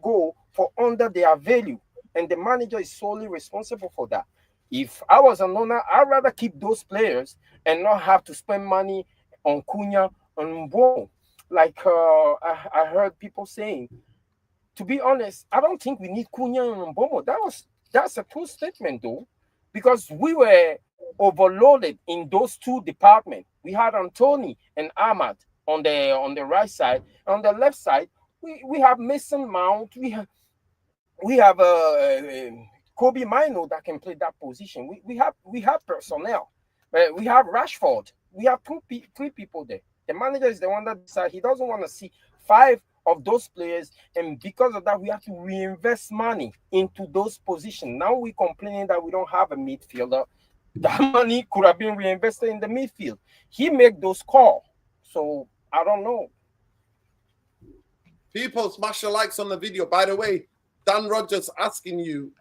go for under their value, and the manager is solely responsible for that. If I was an owner, I'd rather keep those players and not have to spend money on Cunha and Mbomo. Like I heard people saying, to be honest, I don't think we need Cunha and Mbomo. That's a true statement though, because we were overloaded in those two departments. We had Anthony and Ahmad on the right side. On the left side, we have Mason Mount. We have Kobe Mino that can play that position. We have personnel. We have Rashford. We have three people there. The manager is the one that decides. He doesn't want to see 5 of those players, and because of that, we have to reinvest money into those positions. Now we're complaining that we don't have a midfielder. That money could have been reinvested in the midfield. He made those calls. So I don't know. People, smash the likes on the video. By the way, Dan Rogers asking you,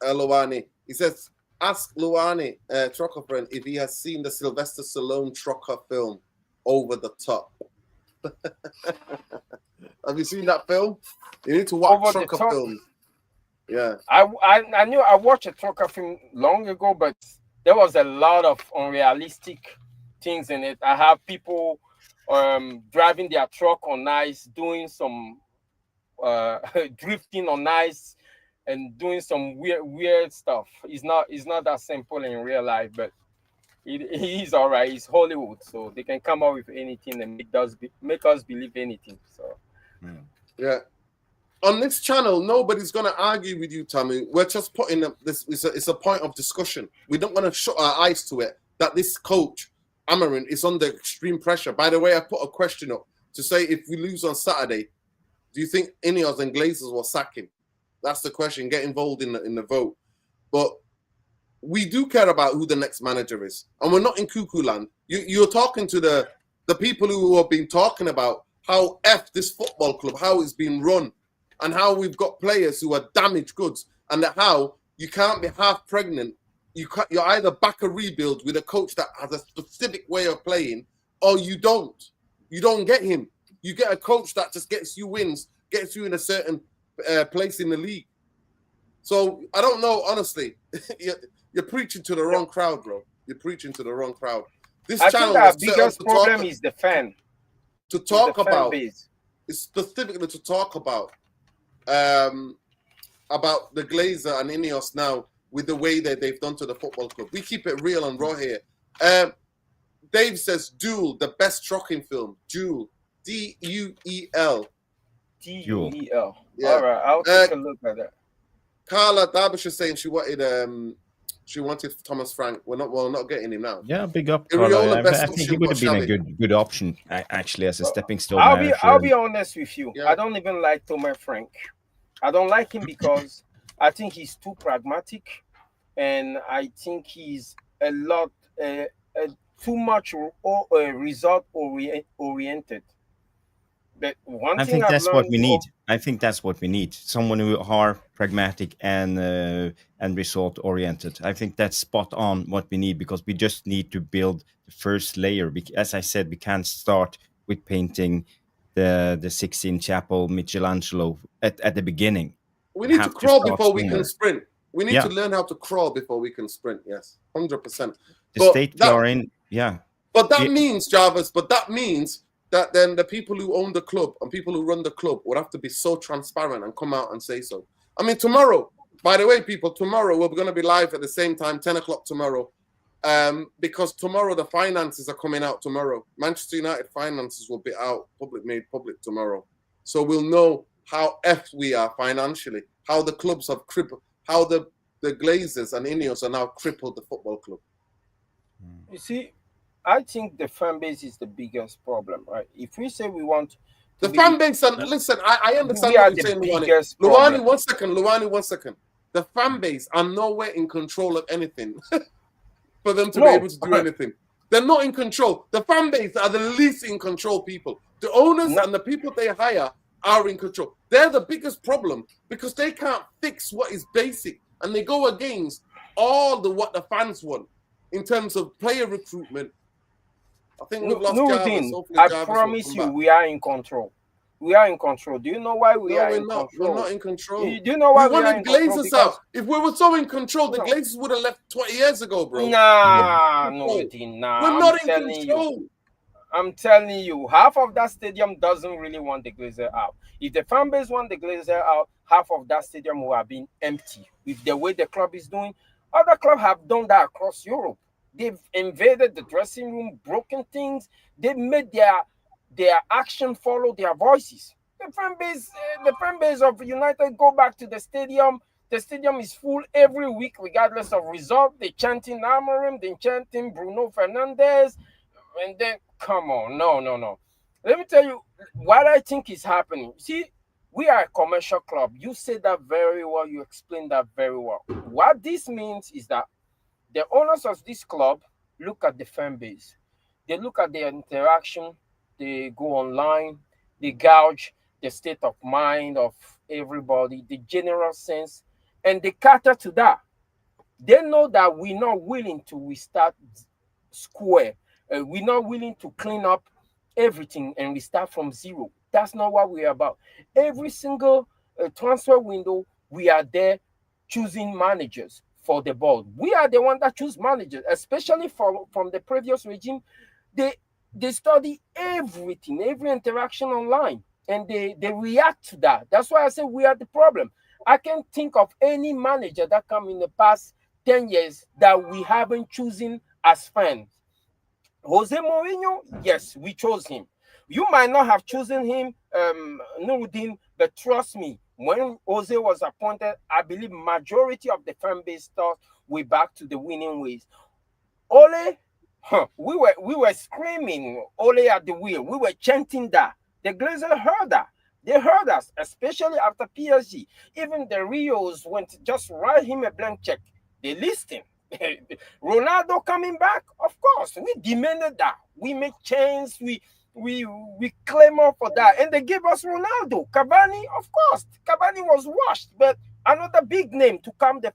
Luani. He says, ask Luani, Trocker friend, if he has seen the Sylvester Stallone Trocker film, Over the Top. Have you seen that film? You need to watch Trocker films. Yeah. I knew I watched a Trocker film long ago, but there was a lot of unrealistic things in it. I have people driving their truck on ice, doing some drifting on ice, and doing some weird stuff. It's not that simple in real life, but he's all right. It's Hollywood, so they can come up with anything and make us believe anything. So yeah. On this channel, nobody's gonna argue with you, Tommy. We're just putting this. It's a point of discussion. We don't want to shut our eyes to it. That this coach Amarin is under extreme pressure. By the way, I put a question up to say if we lose on Saturday, do you think Ineos and Glazers will sack him? That's the question. Get involved in the vote. But we do care about who the next manager is. And we're not in cuckoo land. You're talking to the people who have been talking about how this football club, how it's been run, and how we've got players who are damaged goods, and that how you can't be half pregnant. You're either back a rebuild with a coach that has a specific way of playing, or you don't. You don't get him. You get a coach that just gets you wins, gets you in a certain place in the league. So I don't know, honestly. You're preaching to the wrong crowd, bro. You're preaching to the wrong crowd. This channel think the biggest problem is the fan. To talk about is specifically to talk about the Glazer and Ineos now with the way that they've done to the football club. We keep it real and raw here. Dave says Duel, the best trucking film. Duel. D-U-E-L. D-U-E-L. Yeah. All right, I'll take a look at that. Carla Derbyshire saying she wanted Thomas Frank. We're not getting him now. Yeah, big up. Iriola, I think he would have been a good option actually as a stepping stone. I'll be honest with you. Yeah. I don't even like Thomas Frank. I don't like him because I think he's too pragmatic, and I think he's a lot too much result oriented. But one I thing think I've that's what learned, we need. I think that's what we need. Someone who are pragmatic and result oriented. I think that's spot on what we need, because we just need to build the first layer. As I said, we can't start with painting the Sistine Chapel Michelangelo at the beginning. We We need to have to crawl start before we can somewhere. sprint. We need to Yeah, learn how to crawl before we can sprint. Yes, 100%. the But state we that, are in. Yeah, but that it, means, Jarvis. But that means that then the people who own the club and people who run the club would have to be so transparent and come out and say so. I mean, tomorrow. By the way, people, tomorrow we're going to be live at the same time, 10 o'clock tomorrow. Because tomorrow the finances are coming out tomorrow. Manchester United finances will be out, made public tomorrow. So we'll know how effed we are financially, how the clubs have crippled, how the Glazers and Ineos are now crippled the football club. you see, I think the fan base is the biggest problem, right? If we say we want The fan base, and listen, I understand we are what you're saying, the Luwani. biggest Luwani, problem. 1 second. Luwani, 1 second. The fan base are nowhere in control of anything for them to be able to do anything. They're not in control. The fan base are the least in control people. The owners and the people they hire are in control. They're the biggest problem because they can't fix what is basic, and they go against all what the fans want in terms of player recruitment. I think we've lost Jarvis. Hopefully I Jarvis promise will you, come back. we are in control. We are in control. Do you know why we are in control? We're not in control. Do you know why we wanted Glazers out? If we were so in control, the Glazers would have left 20 years ago, bro. Nah. We're not in control. I'm telling you, half of that stadium doesn't really want the Glazer out. If the fan base want the Glazer out, half of that stadium will have been empty. With the way the club is doing, other clubs have done that across Europe. They've invaded the dressing room, broken things. They've made their action follow their voices. The fan base of United go back to the stadium. The stadium is full every week, regardless of result. They chanting Amorim, they chanting Bruno Fernandes, and then come on, no. Let me tell you what I think is happening. See, we are a commercial club. You said that very well. You explained that very well. What this means is that the owners of this club look at the fan base. They look at their interaction. They go online. They gauge the state of mind of everybody, the general sense, and they cater to that. They know that we're not willing to restart square. We're not willing to clean up everything and restart from zero. That's not what we're about. Every single transfer window, we are there choosing managers for the board. We are the one that choose managers, especially from the previous regime. They study everything, every interaction online, and they react to that. That's why I say we are the problem. I can't think of any manager that come in the past 10 years that we haven't chosen as fans. Jose Mourinho, yes, we chose him. You might not have chosen him, Nuruddin, but trust me, when Jose was appointed, I believe majority of the fan base thought we're back to the winning ways. Ole, we were screaming Ole at the wheel. We were chanting that. The Glazers heard that. They heard us, especially after PSG. Even the Rios went just write him a blank check. They listened. Ronaldo coming back, of course, we demanded that. We make change, we clamor for that, and they gave us Ronaldo. Cavani, of course, Cavani was washed, but another big name to calm the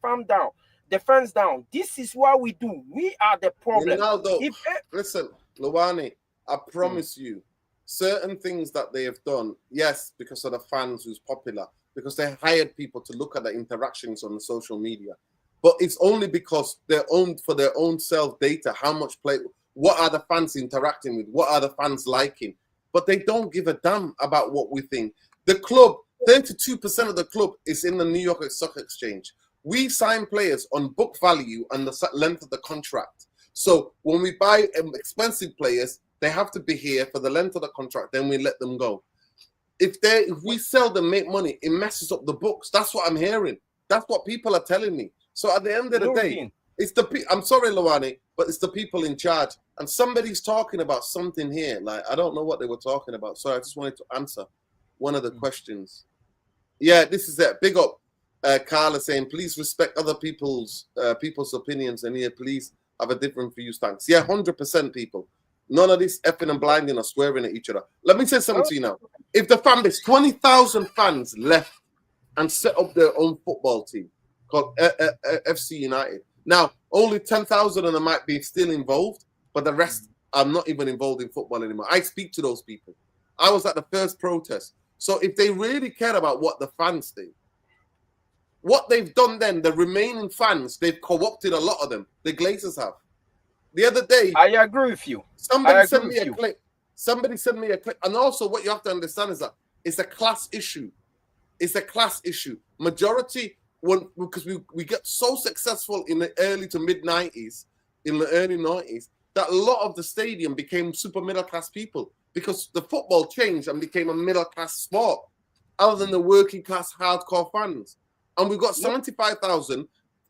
fans down. This is what we do. We are the problem. Ronaldo, listen, Luwani, I promise you, certain things that they have done, yes, because of the fans who's popular, because they hired people to look at the interactions on the social media. But it's only because for their own self data, how much play, what are the fans interacting with, what are the fans liking. But they don't give a damn about what we think. The club, 32% of the club is in the New York Stock Exchange. We sign players on book value and the length of the contract. So when we buy expensive players, they have to be here for the length of the contract, then we let them go. If we sell them, make money, it messes up the books. That's what I'm hearing. That's what people are telling me. So at the end of the day, it's I'm sorry, Luwani, but it's the people in charge. And somebody's talking about something here. Like, I don't know what they were talking about. So I just wanted to answer one of the questions. Yeah, this is it. Big up, Carla saying, please respect other people's opinions. And here, please have a different view stance. Yeah, 100% people. None of this effing and blinding or swearing at each other. Let me say something to you now. If the fan base, 20,000 fans left and set up their own football team called FC United. Now, only 10,000 of them might be still involved, but the rest are not even involved in football anymore. I speak to those people. I was at the first protest. So if they really care about what the fans think, what they've done then, the remaining fans, they've co-opted a lot of them. The Glazers have. The other day, I agree with you. Somebody sent me a clip. Somebody sent me a clip. And also what you have to understand is that it's a class issue. It's a class issue. Majority, because we get so successful in the early to mid-90s, in the early 90s, that a lot of the stadium became super middle-class people because the football changed and became a middle-class sport, other than the working-class hardcore fans. And we've got 75,000.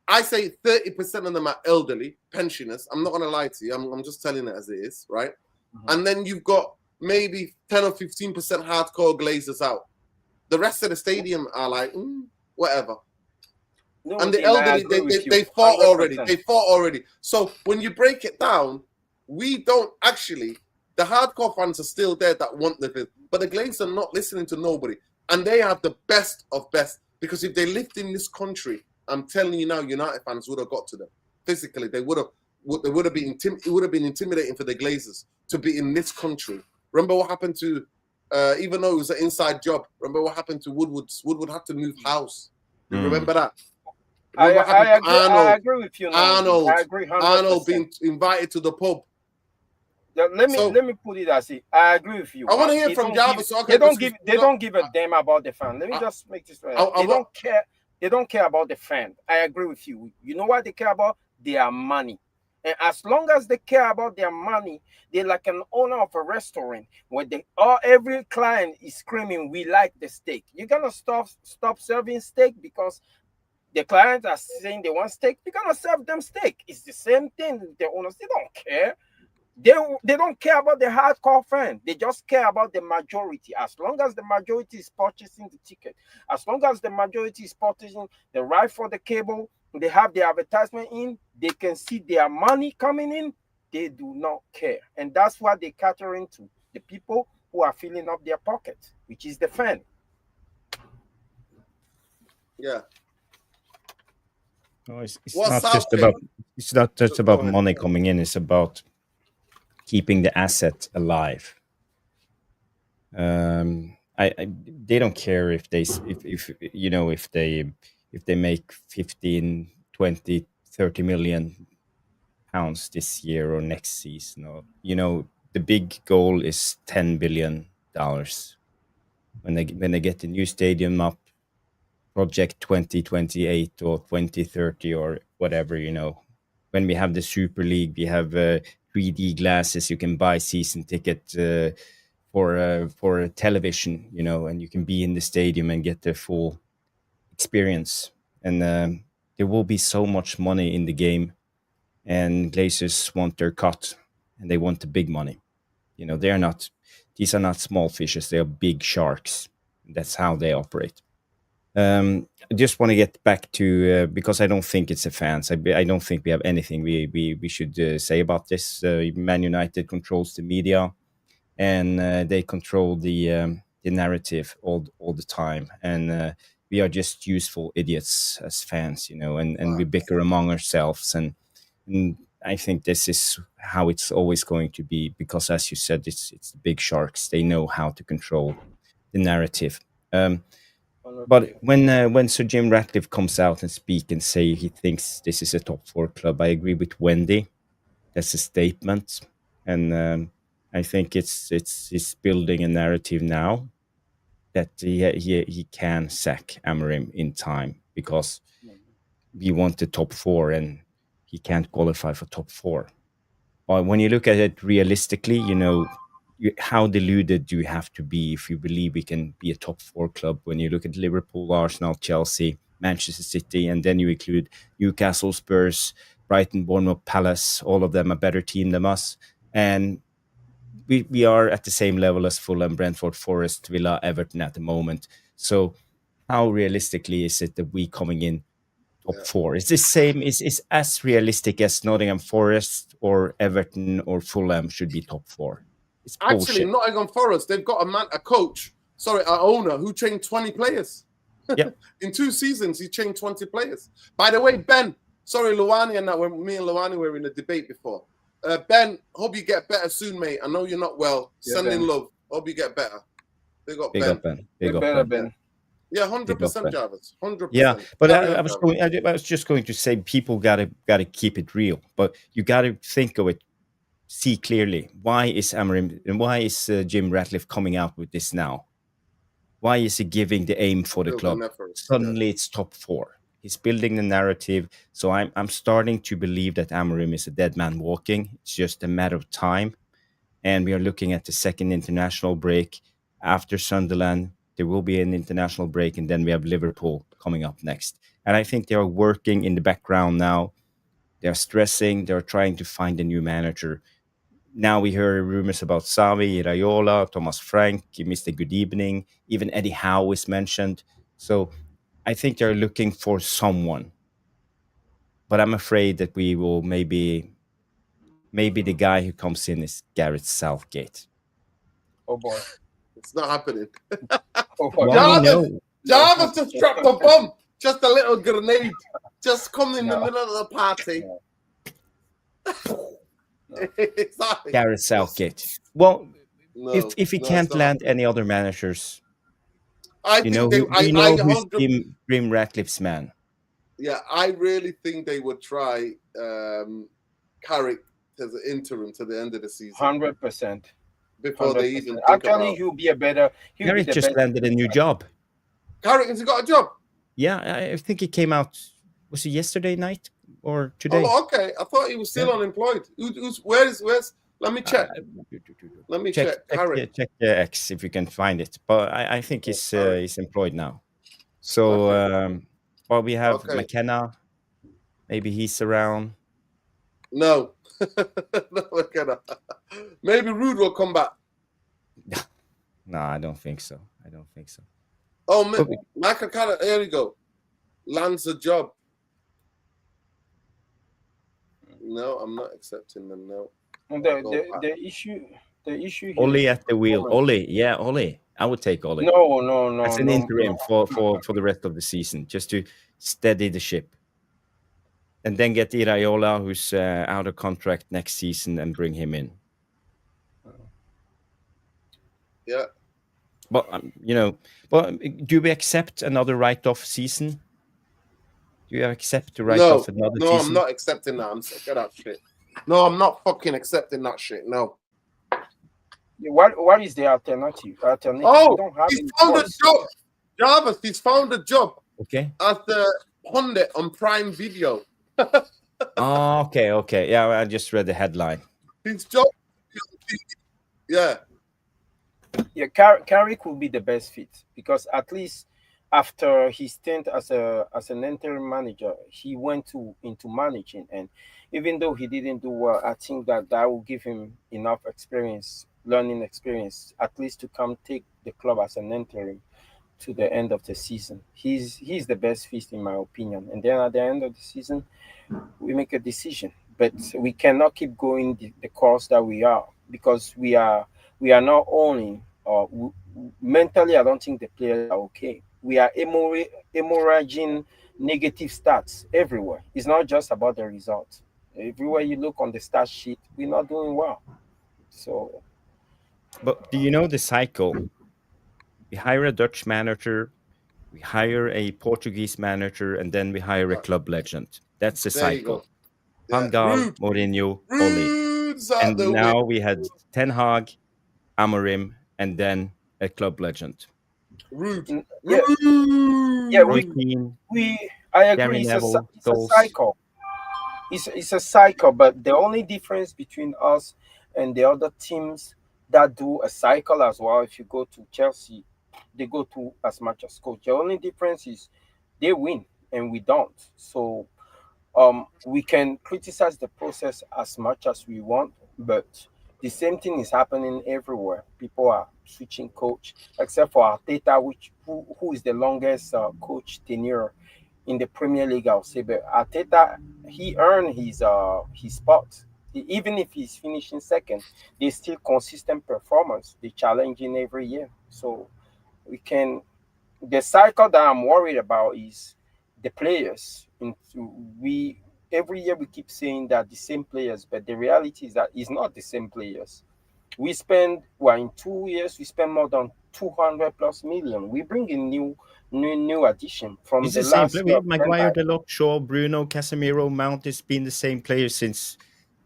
I say 30% of them are elderly, pensioners. I'm not going to lie to you. I'm just telling it as it is, right? Mm-hmm. And then you've got maybe 10 or 15% hardcore Glazers out. The rest of the stadium are like, whatever. No, and the elderly, they fought already. They fought already. So when you break it down, we don't actually, the hardcore fans are still there that want the fifth, but the Glazers are not listening to nobody. And they have the best of best. Because if they lived in this country, I'm telling you now, United fans would have got to them physically. They would have been it would have been intimidating for the Glazers to be in this country. Remember what happened to, even though it was an inside job. Remember what happened to Woodward? Woodward had to move house. Remember that? I agree with you. Arnold, I agree 100%. Arnold being invited to the pub. Let me put it as it. I agree with you. I want to hear from Jarvis. They don't give a damn about the fan. Let me just make this right. They don't care. They don't care about the fan. I agree with you. You know what they care about? Their money. And as long as they care about their money, they're like an owner of a restaurant where every client is screaming, "We like the steak." You're gonna stop serving steak because the clients are saying they want steak. You're gonna serve them steak. It's the same thing. The owners, they don't care. They don't care about the hardcore fan. They just care about the majority. As long as the majority is purchasing the ticket, as long as the majority is purchasing the right for the cable, they have the advertisement in, they can see their money coming in, they do not care. And that's what they cater into, the people who are filling up their pocket, which is the fan. Yeah. No, it's not just about money coming in. It's about keeping the asset alive. They don't care if they make 15, 20, 30 million pounds this year or next season. Or the big goal is $10 billion when they get the new stadium up, project 2028 or 2030 or whatever. When we have the Super League, we have 3D glasses. You can buy season ticket for television, and you can be in the stadium and get the full experience. And there will be so much money in the game, and Glazers want their cut, and they want the big money. These are not small fishes; they are big sharks. That's how they operate. I just want to get back to because I don't think it's the fans. I don't think we have anything we should say about this. Man United controls the media, and they control the narrative all the time. And we are just useful idiots as fans, and we bicker among ourselves. And I think this is how it's always going to be because, as you said, it's the big sharks. They know how to control the narrative. But when Sir Jim Ratcliffe comes out and speak and say he thinks this is a top 4 club, I agree with Wendy. That's a statement, and I think it's building a narrative now that he can sack Amorim in time because we want the top 4 and he can't qualify for top 4. But when you look at it realistically, how deluded do you have to be if you believe we can be a top 4 club? When you look at Liverpool, Arsenal, Chelsea, Manchester City, and then you include Newcastle, Spurs, Brighton, Bournemouth, Palace, all of them a better team than us. And we are at the same level as Fulham, Brentford, Forest, Villa, Everton at the moment. So how realistically is it that we coming in top four. It's the same. It's as realistic as Nottingham Forest or Everton or Fulham should be top four. It's Actually, bullshit. Nottingham Forest, they've got a coach, an owner who trained 20 players. Yeah. In 2 seasons, he trained 20 players. By the way, Ben, sorry, Luani and that, when me and Luani were in a debate before. Ben, hope you get better soon, mate. I know you're not well. Yeah, Sending Ben. love. Hope you get better. Big up, Ben. Big up, Better, Ben. Ben. Yeah, 100%, Jarvis. 100%. Yeah, but Carry I on, was Jarvis. I was just going to say people gotta keep it real, but you gotta think of it, see clearly. Why is Amorim and why is Jim Ratcliffe coming out with this now? Why is he giving the aim for the Building club? effort, Suddenly it's top four. He's building the narrative. So I'm starting to believe that Amorim is a dead man walking. It's just a matter of time. And we are looking at the second international break. After Sunderland, there will be an international break, and then we have Liverpool coming up next. And I think they are working in the background now. They're stressing. They're trying to find a new manager. Now we hear rumors about Savi, Raiola, Thomas Frank, Mr. Good Evening. Even Eddie Howe is mentioned. So I think they're looking for someone. But I'm afraid that we will maybe the guy who comes in is Gareth Southgate. Oh boy. It's not happening. Oh boy. Well, Jarvis just dropped a bomb. Just a little grenade. Just come in the No. middle of the party. Exactly. Gareth Southgate. Well, No, if he no, can't it's not land happening. any other managers, I you think know, they, you know who's 100 Jim Ratcliffe's man. Yeah, I really think they would try Carrick as an interim to the end of the season 100%. before they even think Actually, about. he'll be a better. Gareth just landed a new job. Carrick, has he got a job? Yeah, I think he came out. Was it yesterday night or today? Oh, okay. I thought he was still unemployed. Where's? Let me check. Let me check. Carrick. Check X if you can find it. But I think he's employed now. So, well, we have McKenna. Maybe he's around. No, no, McKenna. Maybe Rude will come back. No, I don't think so. Oh, Michael Carter. There you go. Lands a job. No, I'm not accepting them. No. The issue here Oli is- at the wheel. Oli. I would take Oli. No. As an interim for the rest of the season, just to steady the ship. And then get Iraola, who's out of contract next season, and bring him in. Yeah. But do we accept another write-off season? Do you accept to write off another season? No, I'm not accepting that. I'm sick of that shit. No, I'm not fucking accepting that shit. No. What is the alternative? Oh, We don't have he's any found a choice. job. Jarvis, he's found a job Okay. as the pundit on Prime Video. Oh, okay. Yeah, I just read the headline. His job. Yeah. Yeah, Carrick will be the best fit because at least after his stint as an interim manager, he went into managing, and even though he didn't do well, I think that will give him enough learning experience, at least to come take the club as an interim to the end of the season. He's the best fit in my opinion, and then at the end of the season, we make a decision. But we cannot keep going the course that we are because we are not only mentally. I don't think the players are okay. We are hemorrhaging negative stats everywhere. It's not just about the results. Everywhere you look on the stat sheet, we're not doing well. So, But do you know the cycle? We hire a Dutch manager, we hire a Portuguese manager, and then we hire a club legend. That's the There you cycle. go. Van Gaal, Mourinho, Oli. Rude's out And the now way. we had Ten Hag, Amorim, and then a club legend. Rude. yeah, Rude. yeah, Roy Keane, I agree. Gary It's Neville, a Scholes. cycle. It's a cycle, but the only difference between us and the other teams that do a cycle as well, if you go to Chelsea, they go to as much as coach. The only difference is they win and we don't. So we can criticize the process as much as we want, but the same thing is happening everywhere. People are switching coach, except for Arteta, who is the longest coach tenure in the Premier League, I'll say. But Arteta, he earned his spot. Even if he's finishing second, they still consistent performance. They challenging every year. So we can the cycle that I'm worried about is the players. We every year we keep saying that the same players, but the reality is that it's not the same players. We spend in 2 years we spend more than 200 plus million. We bring in new addition from It's the the same player. last We year have of Ten Maguire, Hag. Delop, Shaw, Bruno, Casemiro, Mount. It's been the same players since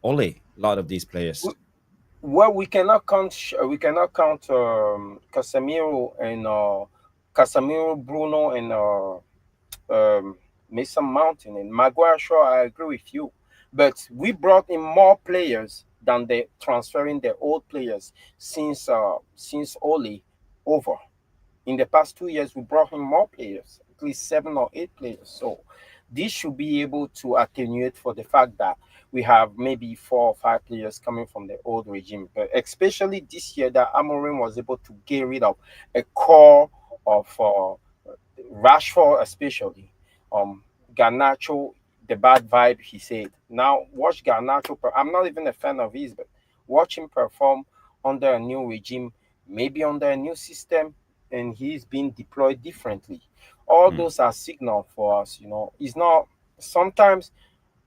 Ole. A lot of these players. Well, we cannot count Casemiro and Casemiro, Bruno, and Mason Mountain and Maguire. Sure, I agree with you, but we brought in more players than they transferring the old players since Ole over. In the past 2 years, we brought in more players, at least 7 or 8 players. So this should be able to attenuate for the fact that we have maybe 4 or 5 players coming from the old regime. But especially this year, that Amorim was able to get rid of a core of Rashford, especially Garnacho, the bad vibe. He said, "Now watch Garnacho. I'm not even a fan of his, but watch him perform under a new regime, maybe under a new system, and he's being deployed differently. All those are signal for us. It's not sometimes."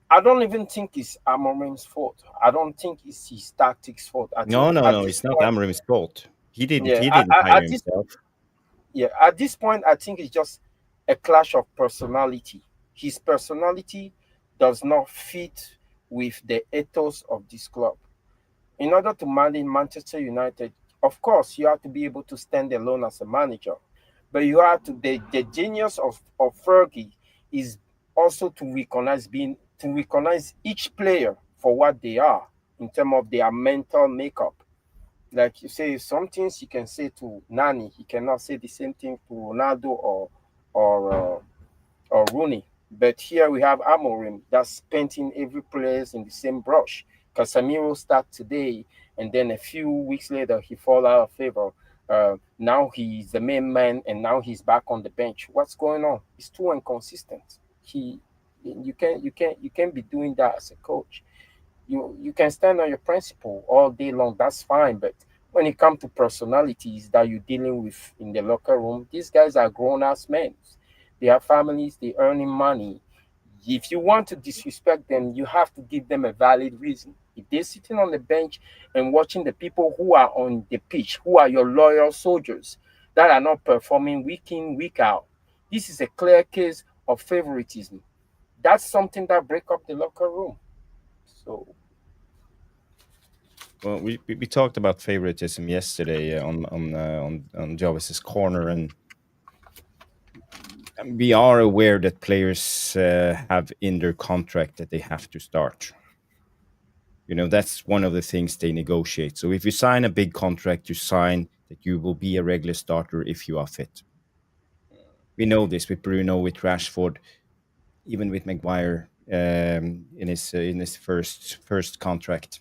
I don't even think it's Amorim's fault. I don't think it's his tactics fault. I No, think no, at no. this It's not point, Amorim's fault. He didn't. yeah, He didn't hire at this himself. yeah, at this point, I think it's just a clash of personality. His personality does not fit with the ethos of this club. In order to manage Manchester United, of course, you have to be able to stand alone as a manager. But you have to the genius of Fergie is also to recognize each player for what they are in terms of their mental makeup. Like you say, some things you can say to Nani, he cannot say the same thing to Ronaldo or uh, or Rooney. But here we have Amorim that's painting every player in the same brush. Casemiro start today, and then a few weeks later he fall out of favor. Now he's the main man, and now he's back on the bench. What's going on? It's too inconsistent. He, you can't be doing that as a coach. You can stand on your principle all day long. That's fine, but when it comes to personalities that you're dealing with in the locker room, these guys are grown ass men. They have families. They earning money. If you want to disrespect them, you have to give them a valid reason. If they're sitting on the bench and watching the people who are on the pitch, who are your loyal soldiers that are not performing week in, week out, this is a clear case of favoritism. That's something that break up the locker room. So Well, we talked about favoritism yesterday on Jarvis's corner, and we are aware that players have in their contract that they have to start. That's one of the things they negotiate. So if you sign a big contract, you sign that you will be a regular starter if you are fit. We know this with Bruno, with Rashford, even with Maguire in his first contract.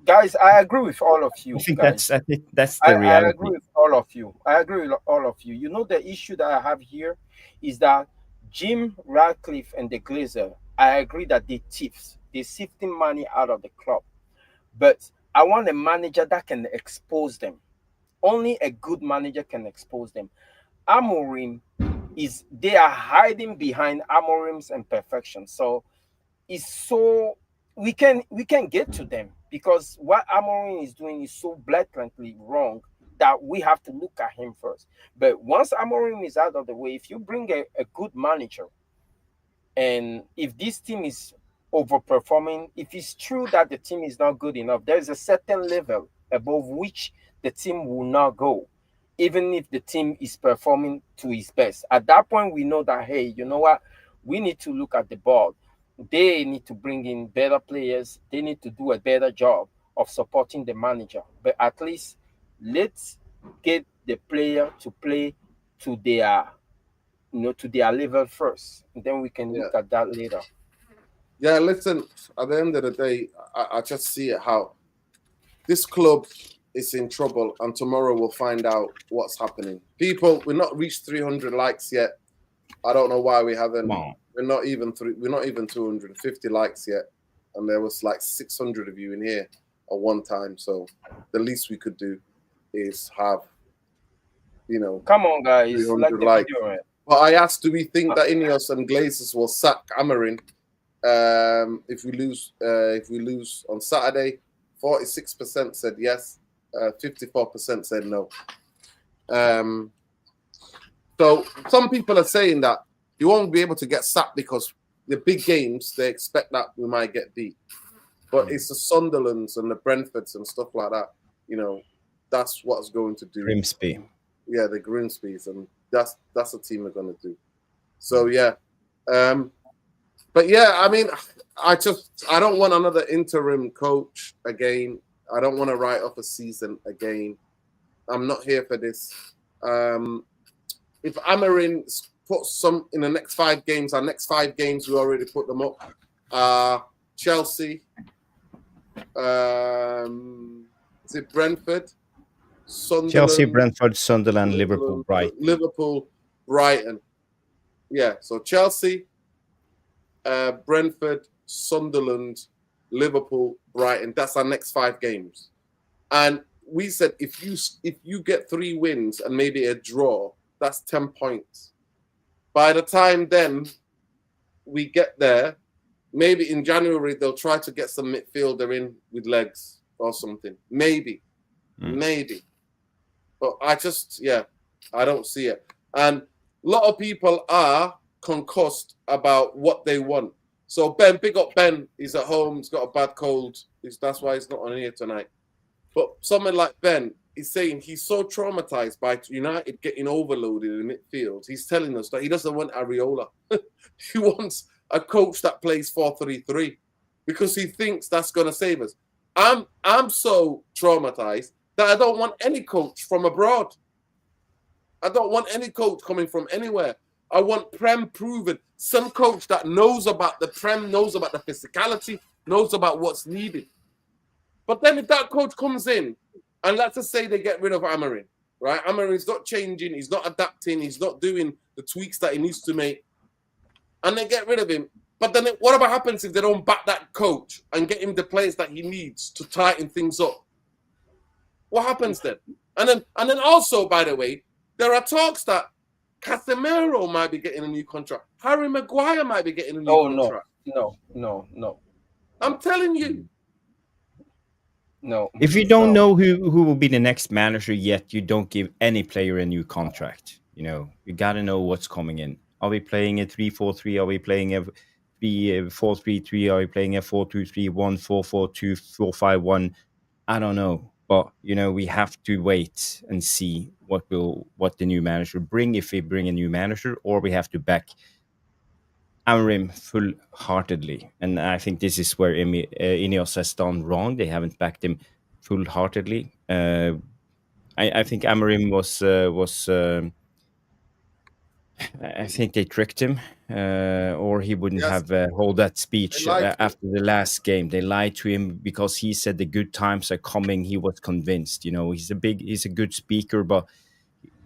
guys, I agree with all of I you think guys. that's I, the I agree reality. with all of you. I agree with all of you. The issue that I have here is that Jim Radcliffe and the Glazer, I agree that they thieves. They're sifting money out of the club. But I want a manager that can expose them. Only a good manager can expose them. Amorim they are hiding behind Amorim's imperfection. So is so we can get to them because what Amorim is doing is so blatantly wrong that we have to look at him first. But once Amorim is out of the way, if you bring a good manager, and if this team is overperforming, if it's true that the team is not good enough, there is a certain level above which the team will not go, even if the team is performing to its best. At that point, we know that, hey, you know what? We need to look at the board. They need to bring in better players. They need to do a better job of supporting the manager. But at least let's get the player to play to their level first. And then we can Yeah. look at that later. Yeah, listen, at the end of the day, I just see it how this club is in trouble, and tomorrow we'll find out what's happening. People, we've not reached 300 likes yet. I don't know why we haven't. Wow. We're not even 250 likes yet, and there was like 600 of you in here at one time. So the least we could do is have, Come on, guys, like 300 the likes. video, man. But I asked, do we think that Ineos and Glazers will sack Amarin if we lose on Saturday? 46% said yes, 54% said no. So some people are saying that he won't be able to get sacked because the big games, they expect that we might get beat. But it's the Sunderlands and the Brentfords and stuff like that. That's what's going to do. Grimsby. Yeah, the Grimsbys, and that's a team we're going to do. So yeah, but yeah, I mean, I don't want another interim coach again. I don't want to write off a season again. I'm not here for this. If Amarin puts some in the next 5 games, our next 5 games we already put them up. Chelsea, is it Brentford? Sunderland, Chelsea, Brentford, Sunderland, Liverpool, Brighton. Yeah, so Chelsea, Brentford, Sunderland, Liverpool, Brighton. That's our next 5 games. And we said if you get 3 wins and maybe a draw, that's 10 points. By the time then we get there, maybe in January they'll try to get some midfielder in with legs or something. Maybe. But I don't see it. And a lot of people are concussed about what they want. So Ben, big up Ben. He's at home. He's got a bad cold. That's why he's not on here tonight. But someone like Ben is saying he's so traumatized by United getting overloaded in midfield. He's telling us that he doesn't want Areola. He wants a coach that plays 4-3-3 because he thinks that's going to save us. I'm so traumatized that I don't want any coach from abroad. I don't want any coach coming from anywhere. I want Prem proven. Some coach that knows about the Prem, knows about the physicality, knows about what's needed. But then if that coach comes in, and let's just say they get rid of Amarin, right? Amarin's not changing, he's not adapting, he's not doing the tweaks that he needs to make, and they get rid of him. But then whatever happens if they don't back that coach and get him the players that he needs to tighten things up? What happens then? And then also, by the way, there are talks that Casemiro might be getting a new contract. Harry Maguire might be getting a new contract. No. I'm telling you. No. If you don't know who will be the next manager yet, you don't give any player a new contract. You got to know what's coming in. Are we playing a 3-4-3? Are we playing a 4-3-3? Are we playing a 4-2-3-1, 4-4-2, 4-5-1? I don't know. But, we have to wait and see what the new manager bring, if we bring a new manager, or we have to back Amarim full-heartedly. And I think this is where Ineos has done wrong. They haven't backed him full-heartedly. I think Amarim was I think they tricked him, or he wouldn't have hold that speech after the last game. They lied to him because he said the good times are coming. He was convinced. He's a good speaker, but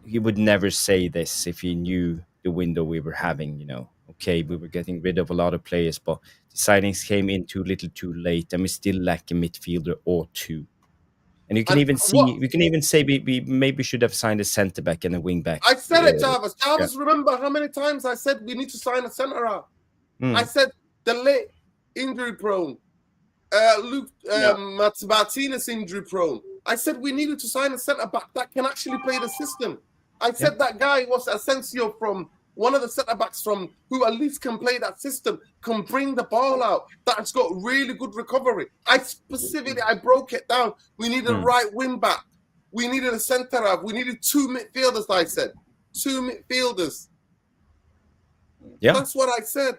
he would never say this if he knew the window we were having. Okay, we were getting rid of a lot of players, but the signings came in too little, too late, and we still lack a midfielder or 2. And you can even say we maybe should have signed a centre back and a wing back. I said it, Jarvis. Remember how many times I said we need to sign a centre out? I said the late injury prone, Luke Martinez injury prone. I said we needed to sign a centre back that can actually play the system. I said that guy was Asensio from one of the centre backs from who at least can play that system, can bring the ball out, that's got really good recovery. I broke it down. We needed a right wing back. We needed a centre half. We needed 2 midfielders, I said. 2 midfielders. Yeah. That's what I said.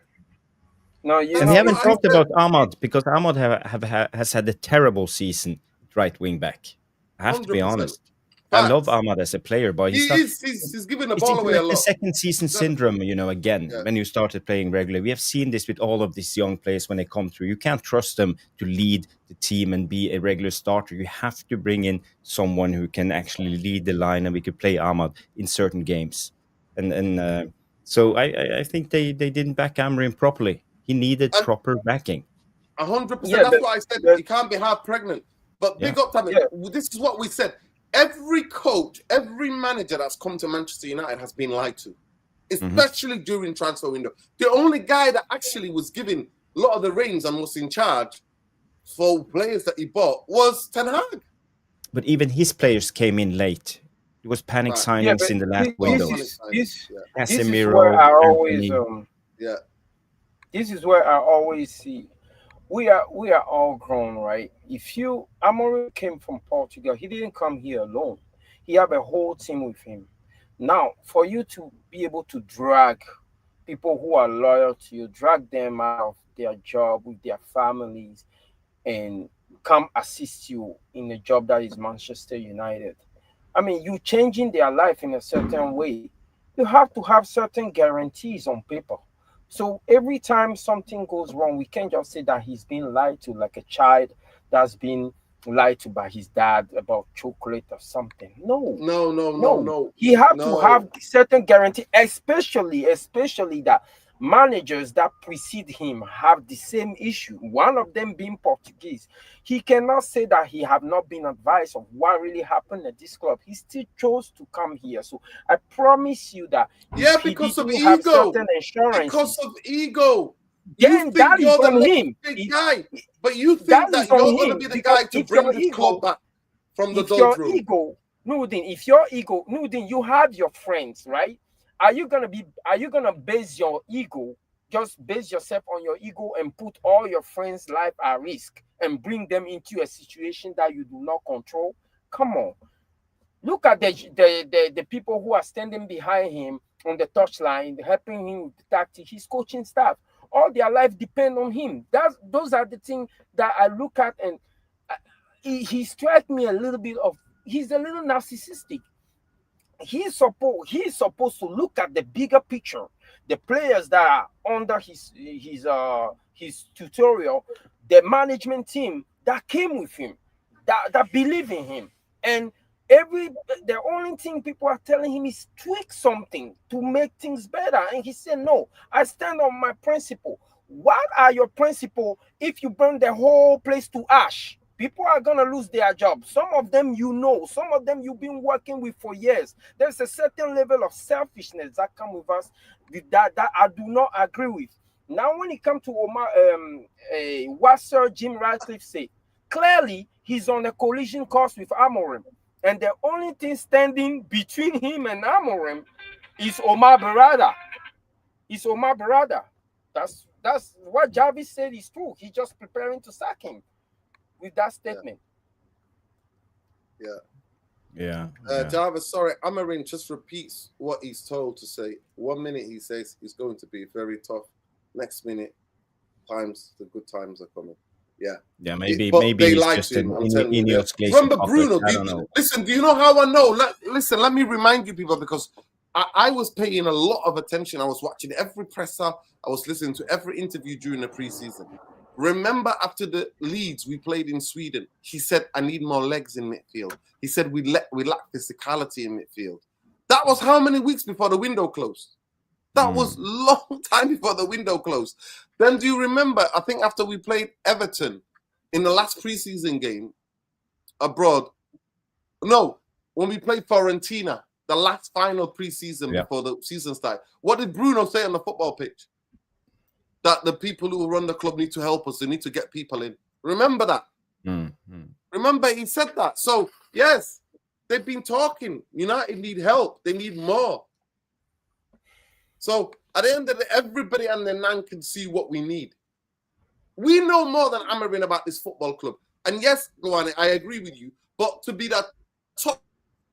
No, we haven't talked about Ahmad, because Ahmad has had a terrible season at right wing back. I have to be honest. I love Ahmad as a player, but he's giving the ball away a lot. The second season syndrome, again, when you started playing regularly. We have seen this with all of these young players when they come through. You can't trust them to lead the team and be a regular starter. You have to bring in someone who can actually lead the line, and we could play Ahmad in certain games. And So I think they didn't back Amorim properly. He needed And proper backing. 100%. Yeah, That's what I said. but You can't be half pregnant. But Yeah. big up, Tammy. yeah, This is what we said. Every coach, every manager that's come to Manchester United has been lied to, especially during transfer window. The only guy that actually was given a lot of the reins and was in charge for players that he bought was Ten Hag. But even his players came in late. It was panic Right. yeah, signings but in the last Well, window. panic signings. Yeah. this is Casemiro, where I always Anthony. Yeah. this is where I always see we are all grown, right? If you Amorim came from Portugal, he didn't come here alone. He have a whole team with him. Now, for you to be able to drag people who are loyal to you, drag them out of their job with their families, and come assist you in a job that is Manchester United. I mean, you changing their life in a certain way. You have to have certain guarantees on paper. So every time something goes wrong, we can't just say that he's been lied to like a child that's been lied to by his dad about chocolate or something. No, No. he have to No. have certain guarantee, especially that managers that precede him have the same issue. One of them being Portuguese. He cannot say that he have not been advised of what really happened at this club. He still chose to come here. So I promise you that Yeah, if he because of didn't have ego. certain insurances, Because of ego. then You that think is you're the on next him. big guy, but you That think that is on you're going to him be the because guy to if bring your this club back from the if your doldrums. ego, Nudin, if your ego, Nudin, you have your friends, right? Are you gonna base your ego, just base yourself on your ego and put all your friends' life at risk and bring them into a situation that you do not control? Come on. Look at the people who are standing behind him on the touchline, helping him with the tactic, his coaching staff. All their life depend on him. Those are the things that I look at, and he struck me a little bit of. He's a little narcissistic. He's supposed to look at the bigger picture, the players that are under his tutorial, the management team that came with him, that believe in him, and the only thing people are telling him is tweak something to make things better, and he said no, I stand on my principle. What are your principle if you burn the whole place to ash? People are going to lose their jobs. Some of them some of them you've been working with for years. There's a certain level of selfishness that come with us that I do not agree with. Now, when it comes to what Sir Jim Ratcliffe said, clearly he's on a collision course with Amorim. And the only thing standing between him and Amorim is Omar Berrada. That's what Jarvis said is true. He's just preparing to sack him with that statement. Yeah. Jarvis, sorry, Amorim just repeats what he's told to say. 1 minute he says it's going to be very tough. Next minute, the good times are coming. Yeah, maybe they it's lied just to him. an I'm telling you. Ineos case. Remember Bruno? I don't know. Listen, do you know how I know? Listen, let me remind you people, because I was paying a lot of attention. I was watching every presser. I was listening to every interview during the preseason. Remember, after the Leeds we played in Sweden, he said, "I need more legs in midfield." He said, "We lack physicality in midfield." That was how many weeks before the window closed? That was a long time before the window closed. Then do you remember, I think after we played Everton in the last preseason game abroad, no, when we played Fiorentina, the last final preseason before the season started, what did Bruno say on the football pitch? That the people who run the club need to help us. They need to get people in. Remember that? Remember he said that. So, yes, they've been talking. United need help. They need more. So, at the end of the day, everybody and their nan can see what we need. We know more than Amorim about this football club. And yes, Luane, I agree with you. But to be that top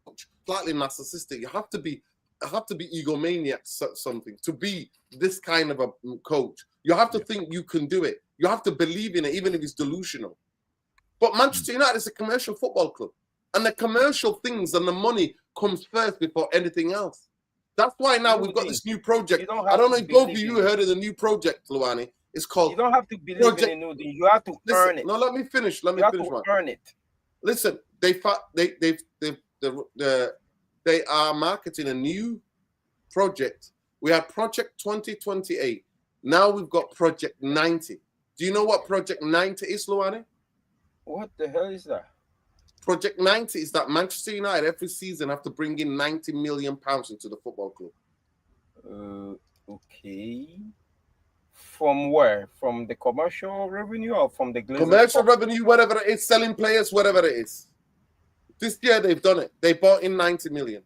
coach, slightly narcissistic, you have to be egomaniac something to be this kind of a coach. You have to think you can do it. You have to believe in it, even if it's delusional. But Manchester United is a commercial football club. And the commercial things and the money comes first before anything else. That's why now we've got this new project. I don't know if both of you heard of the new project, Luane. It's called... You don't have to believe in it, you have to earn it. No, let me finish. You have to earn it. Listen, they are marketing a new project We had Project 2028. Now we've got Project 90. Do you know what Project 90 is, Luani? What the hell is that? Project 90 is that Manchester United every season have to bring in £90 million into the football club. Okay. From where? From the commercial revenue or from the Glazers? Commercial revenue, whatever it is, selling players, whatever it is. This year they've done it. They bought in 90 million.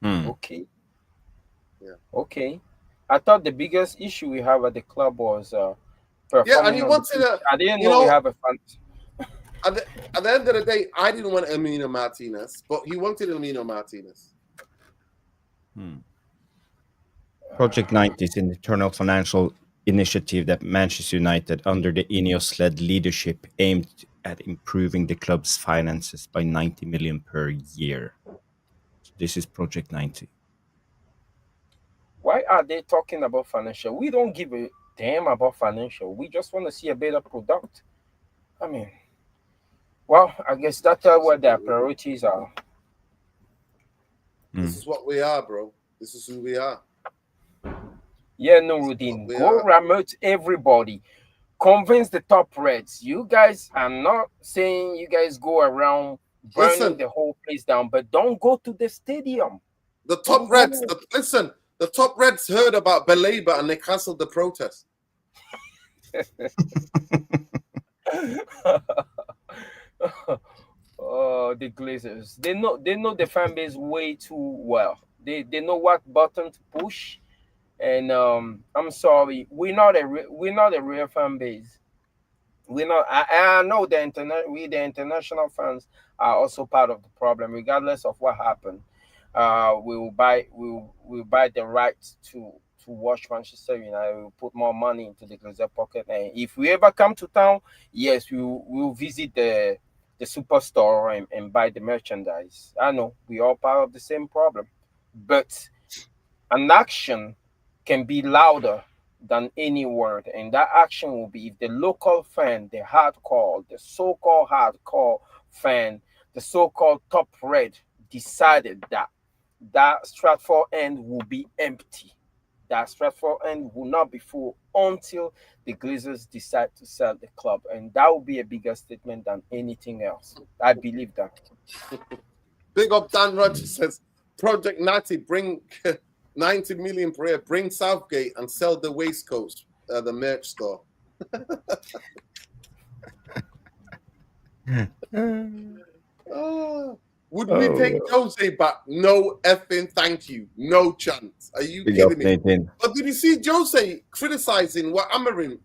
Okay. Yeah. Okay. I thought the biggest issue we have at the club was performing. Yeah, and he wanted a. I didn't know we have a fan. At the end of the day, I didn't want Emilio Martinez, but he wanted Emilio Martinez. Project 90 is an internal financial initiative that Manchester United, under the Ineos-led leadership, aimed at improving the club's finances by 90 million per year. So this is Project 90. Why are they talking about financial? We don't give a damn about financial. We just want to see a better product. I mean, well, I guess that's what their priorities are. This is what we are, bro. This is who we are. Yeah, Nuruddin, go remote everybody. Convince the top reds. You guys, I'm not saying you guys go around burning the whole place down, but don't go to the stadium. The top reds, the top reds heard about Belabor and they cancelled the protest. Oh, the Glazers. They know the fan base way too well. They know what button to push. And I'm sorry, we're not a real fan base. We're not. I know the international fans are also part of the problem, regardless of what happened. We'll buy the right to watch Manchester United. We'll put more money into the Glazer pocket, and if we ever come to town, yes, we'll visit the superstore and buy the merchandise. I know we all part of the same problem, but an action can be louder than any word, and that action will be if the local fan, the so-called hardcore fan, the so-called top red decided that Stratford end will be empty. That Stratford end will not be full until the Glazers decide to sell the club, and that will be a bigger statement than anything else. I believe that. Big up Dan Rogers says, Project 90, bring 90 million per year, bring Southgate and sell the waistcoats at the merch store. Would we take Jose back? No effing thank you. No chance. Are you kidding me? But did you see Jose criticizing what Amorim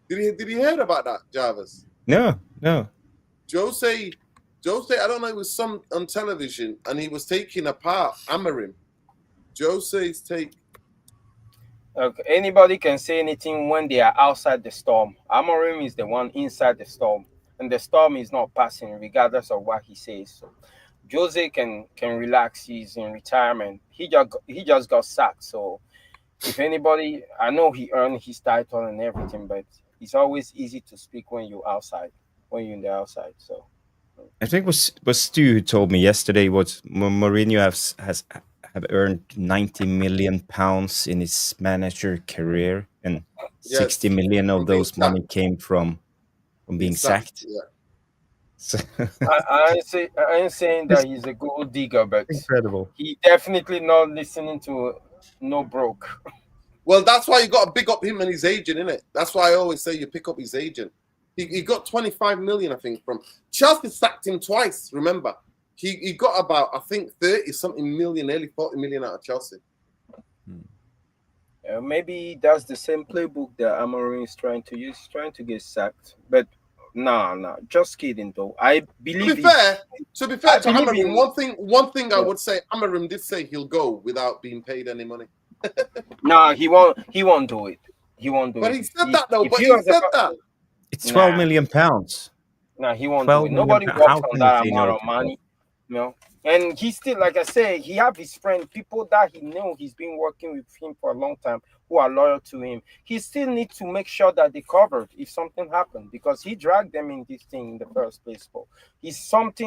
did he hear about that, Jarvis? No. Jose, I don't know, it was some on television and he was taking apart Amorim. Jose's take. Okay, anybody can say anything when they are outside the storm. Amorim is the one inside the storm, and the storm is not passing regardless of what he says. So Jose can relax. He's in retirement. He just got sacked. So if anybody, I know he earned his title and everything, but it's always easy to speak when you're outside, when you're in the outside. So I think was Stu who told me yesterday what Mourinho has earned 90 million pounds in his manager career, and 60 million of those money came from being sacked. Yeah. So I ain't saying that he's a gold digger, but incredible. He definitely not listening to no broke. Well, that's why you got to pick up him and his agent, innit? That's why I always say you pick up his agent. He got 25 million, I think, from Chelsea. Sacked him twice. Remember. He got about, I think, 30-something million, nearly 40 million out of Chelsea. Maybe that's the same playbook that Amorim is trying to use. He's trying to get sacked. But no, just kidding, though. I believe. To be fair to Amorim, one thing I would say, Amorim did say he'll go without being paid any money. No, he won't. He won't do it. He won't do it. But he said that, though. But he said that. It's 12 million pounds. No, he won't do it. Nobody works on that amount of money. No, and he still, like I say, he have his friend, people that he know he's been working with him for a long time, who are loyal to him. He still needs to make sure that they covered if something happened, because he dragged them in this thing in the first place. So he struck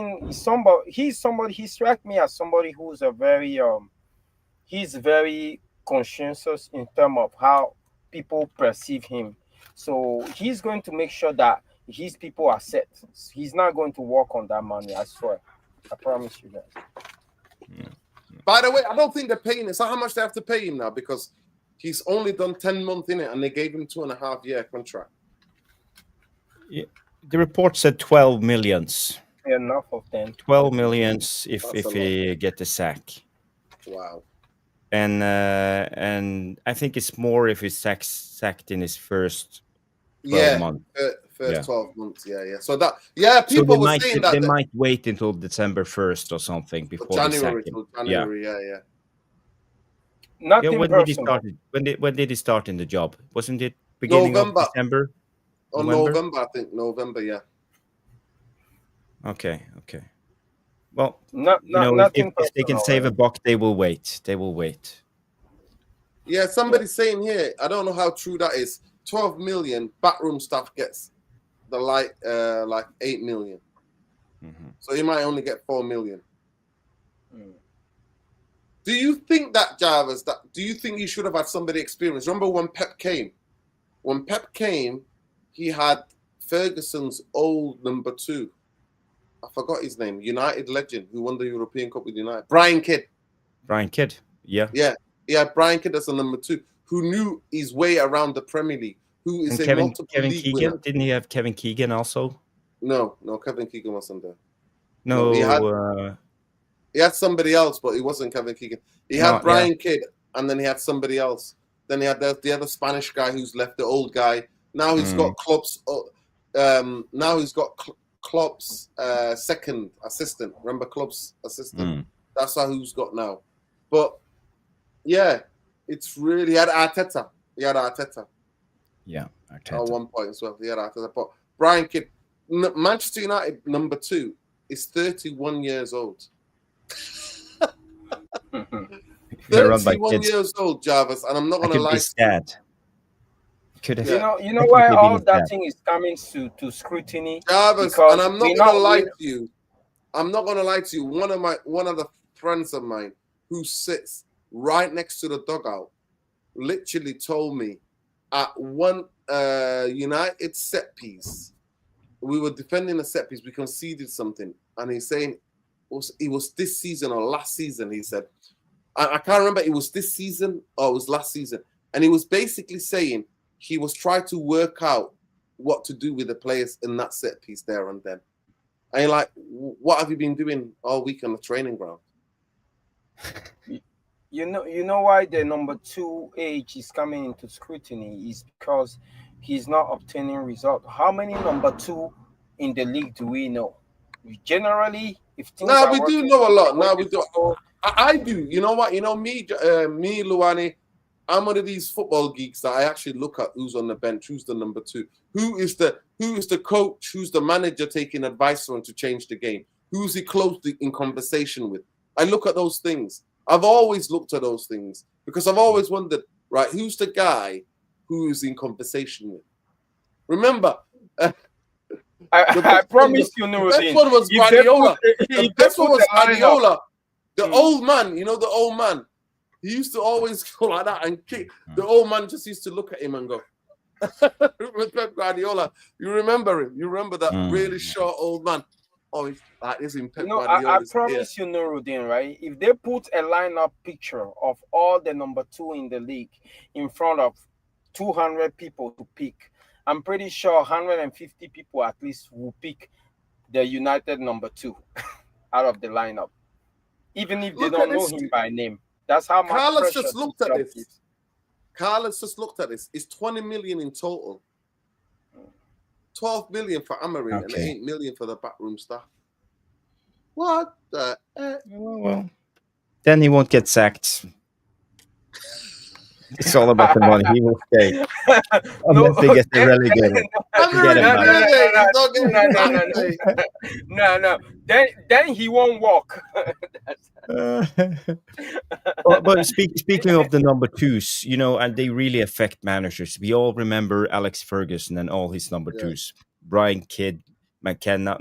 me as somebody who's a very he's very conscientious in terms of how people perceive him. So he's going to make sure that his people are set. He's not going to work on that money, I swear. I promise you that. By the way, I don't think they're paying it. So how much they have to pay him now? Because he's only done 10 months in it and they gave him 2.5-year contract. Yeah. The report said 12 millions. Enough of them. 12 millions if That's a he get the sack. Wow. And I think it's more if he's sacked in his first 12 months. First 12 months, yeah. So that, people were saying that they might wait until December 1st or something before January, they sack him. January, yeah. Nothing when personal. did he start? When did he start in the job? Wasn't it beginning November. of December? Or November, I think. November, yeah. Okay. Well, nothing if they can save a buck, they will wait. Yeah, somebody's saying here, I don't know how true that is. 12 million backroom staff gets the like 8 million. Mm-hmm. So he might only get 4 million. Do you think that, Jarvis, do you think he should have had somebody experienced? Remember when Pep came? When Pep came, he had Ferguson's old number 2. I forgot his name. United legend who won the European Cup with United. Brian Kidd. Yeah. Yeah, Brian Kidd as a number 2, who knew his way around the Premier League, who is and multiple Kevin league Keegan? winner. Didn't he have Kevin Keegan also? No, Kevin Keegan wasn't there. No, he had somebody else, but he wasn't Kevin Keegan. He had Brian Kidd, and then he had somebody else. Then he had the other Spanish guy who's left, the old guy. Now he's got Klopp's. Now he's got Klopp's second assistant. Remember Klopp's assistant? That's who's got now. But yeah, it's really, he had Arteta. Yeah, Arteta. At one point as well. He had Arteta. But Brian Kidd, Manchester United number 2 is 31 years old. 31 years old, Jarvis, and I'm not going to lie. Sad. You know why all that thing is coming to scrutiny, Jarvis, and I'm not going to lie to you. I'm not going to lie to you. One of the friends of mine who sits right next to the dugout literally told me at one United set piece, we were defending a set piece, we conceded something, and he's saying it was this season or last season. He said, I can't remember, it was this season or it was last season, and he was basically saying he was trying to work out what to do with the players in that set piece there and then. And you're like, what have you been doing all week on the training ground? You know why the number 2 age is coming into scrutiny is because he's not obtaining results. How many number 2 in the league do we know? Generally, if things are we do know a lot. Now we do. I do. You know what? You know me, Luani. I'm one of these football geeks that I actually look at who's on the bench, who's the number 2, who is the coach, who's the manager taking advice on to change the game, who's he closely in conversation with. I look at those things. I've always looked at those things because I've always wondered, right, who's the guy who is in conversation with? Remember, I promise you, no. The best one was Guardiola. The best one was Guardiola. The old man, you know, the old man. He used to always go like that and kick. The old man just used to look at him and go, with Pep Guardiola. You remember him? You remember that really short old man? Oh, he's like this in Pep Guardiola. I promise you, Nuruddin, right? If they put a lineup picture of all the number 2 in the league in front of 200 people to pick, I'm pretty sure 150 people at least will pick the United number 2 out of the lineup, even if they don't know him by name. That's how much Carlos just looked at this. Carlos just looked at this. It's 20 million in total. 12 million for Amarin and 8 million for the backroom staff. What the heck? Well, then he won't get sacked. It's all about the money. He will stay. Unless they get relegated. No. Then he won't walk. But speaking of the number 2s, you know, and they really affect managers. We all remember Alex Ferguson and all his number 2s. Brian Kidd, McKenna,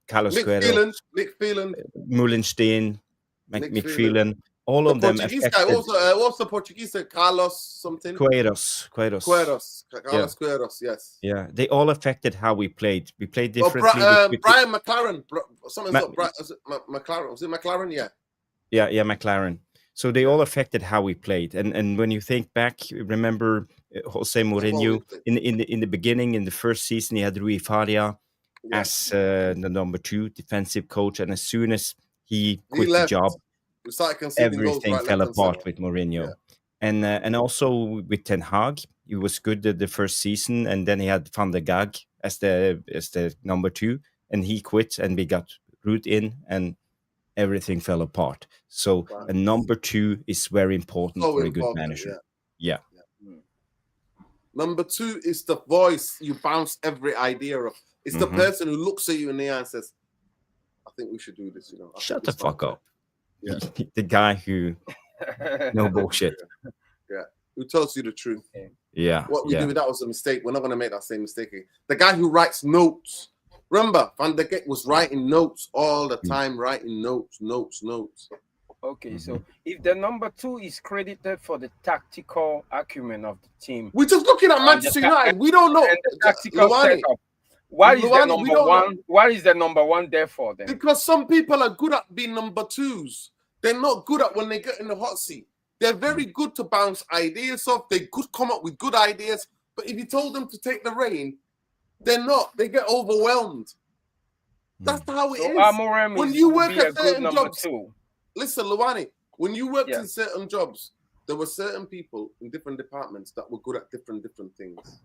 Carlos Guerrero, Mick Phelan, Mullenstein, McPherson, all The of them Portuguese guy, affected. what's the Portuguese? Carlos something? Queiroz. Carlos Queiroz, yes. Yeah, they all affected how we played. We played Oh, differently. Brian McLaren. McLaren. Was it McLaren? Yeah. Yeah, McLaren. So they all affected how we played. And when you think back, remember Jose Mourinho in the beginning, in the first season, he had Rui Faria as the number 2 defensive coach. And as soon as he quit the job, we started conceding goals, everything fell apart with Mourinho. And also with Ten Hag, he was good the first season, and then he had Van der Gaag as the number 2, and he quit, and we got Ruud in, and everything fell apart. So a number 2 is very important for a good manager. Yeah. Number 2 is the voice you bounce every idea off. It's the person who looks at you in the eye and says, "I think we should do this." Shut the fuck up. Yeah. The guy who no bullshit. Yeah. Who tells you the truth. Yeah. What we do, that was a mistake. We're not going to make that same mistake again. The guy who writes notes. Remember, Van der Gaag was writing notes all the time, writing notes. Okay, so if the number 2 is credited for the tactical acumen of the team, we're just looking at Manchester United. We don't know. And the tactical setup. What is the number 1? What is the number 1 there for then? Because some people are good at being number 2s. They're not good at when they get in the hot seat. They're very good to bounce ideas off. They could come up with good ideas. But if you told them to take the reign, they're not. They get overwhelmed. That's how it is. Amorim when you work at certain certain jobs, 2. Listen, Luwani, when you worked in certain jobs, there were certain people in different departments that were good at different things.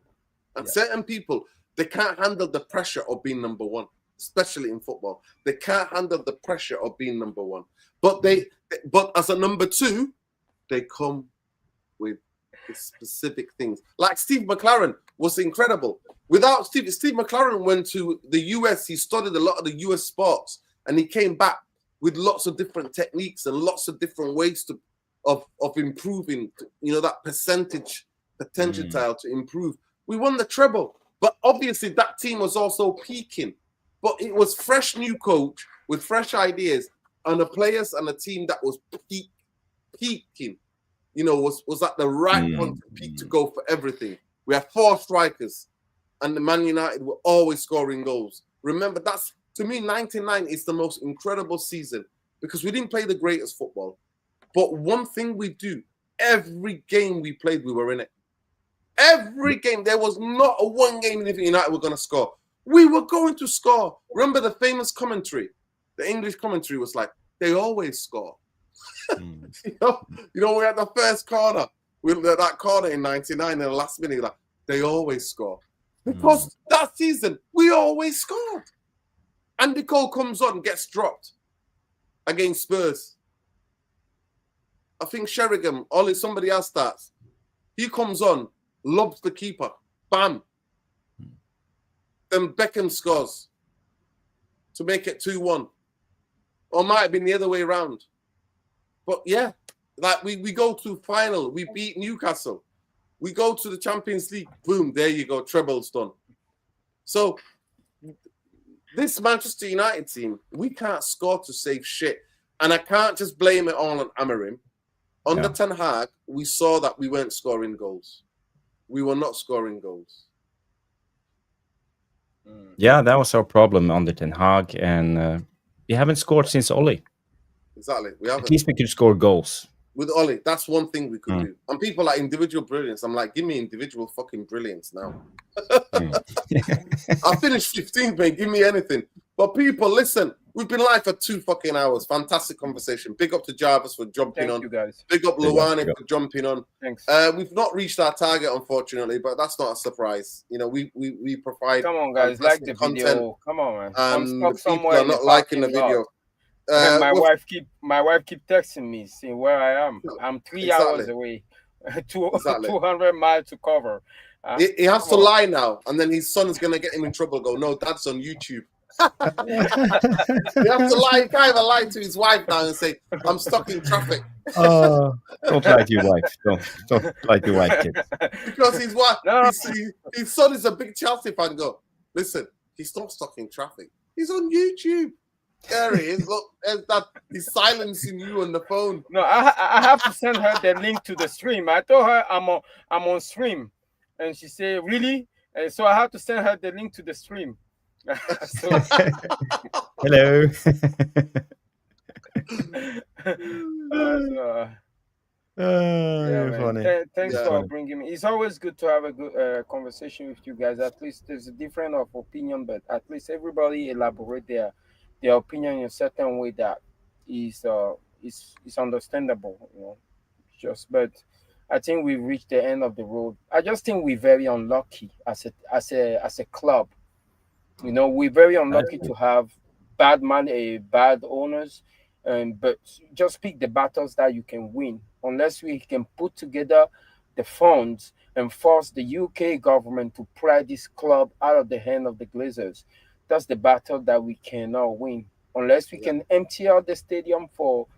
And certain people, they can't handle the pressure of being number 1, especially in football. They can't handle the pressure of being number 1. But as a number 2, they come with specific things. Like Steve McLaren was incredible. Without Steve McLaren went to the US, he studied a lot of the US sports, and he came back with lots of different techniques and lots of different ways of improving, that potential to improve. We won the treble, but obviously that team was also peaking. But it was fresh new coach with fresh ideas and the players and a team that was peaking, was at the right point to peak to go for everything. We had 4 strikers, and the Man United were always scoring goals. Remember, that's, to me, 99 is the most incredible season because we didn't play the greatest football. But one thing we do, every game we played, we were in it. Every game. There was not a one game in United were going to score. We were going to score. Remember the famous commentary? The English commentary was like, they always score. We had the first corner. That corner in 99 in the last minute, like, they always score. Because that season, we always scored. Andy Cole comes on, gets dropped against Spurs. I think Sheringham, somebody else starts. He comes on, lobs the keeper. Bam. Then Beckham scores to make it 2-1. Or might have been the other way around. But yeah, like we go to final. We beat Newcastle. We go to the Champions League. Boom, there you go. Treble's done. So this Manchester United team, we can't score to save shit. And I can't just blame it all on Amorim. Under Ten Hag, we saw that we weren't scoring goals. We were not scoring goals. Yeah, that was our problem under Ten Hag. And we haven't scored since Oli. Exactly. We haven't. At least we could score goals. With Oli, that's one thing we could do. And people like individual brilliance. I'm like, give me individual fucking brilliance now. I finished 15th, mate. Give me anything. But people, listen, we've been live for 2 fucking hours. Fantastic conversation. Big up to Jarvis for jumping on. Thank you, guys. Big up Luwani for jumping on. Thanks. We've not reached our target, unfortunately, but that's not a surprise. We provide. Come on, guys, like the content, video. Come on, man. And the people are not liking the video. My wife keep texting me saying where I am. I'm 3 hours away, 200 miles to cover. He has to lie now, and then his son's gonna get him in trouble. Go, no, Dad's on YouTube. You have to lie. He can't even lie to his wife now and say, "I'm stuck in traffic." Don't lie to your wife. Don't lie to your wife, kid. Because his wife, his son is a big Chelsea fan. Go, listen, he's not stuck in traffic. He's on YouTube. There he is. Look, he's silencing you on the phone. No, I have to send her the link to the stream. I told her I'm on stream, and she said really. And so I have to send her the link to the stream. Hello. You're funny. Thanks for bringing me. It's always good to have a good conversation with you guys. At least there's a difference of opinion, but at least everybody elaborate their opinion in a certain way that is understandable. But I think we've reached the end of the road. I just think we're very unlucky as a club. We're very unlucky to have bad owners, but just pick the battles that you can win. Unless we can put together the funds and force the UK government to pry this club out of the hand of the Glazers, that's the battle that we cannot win. Unless we can empty out the stadium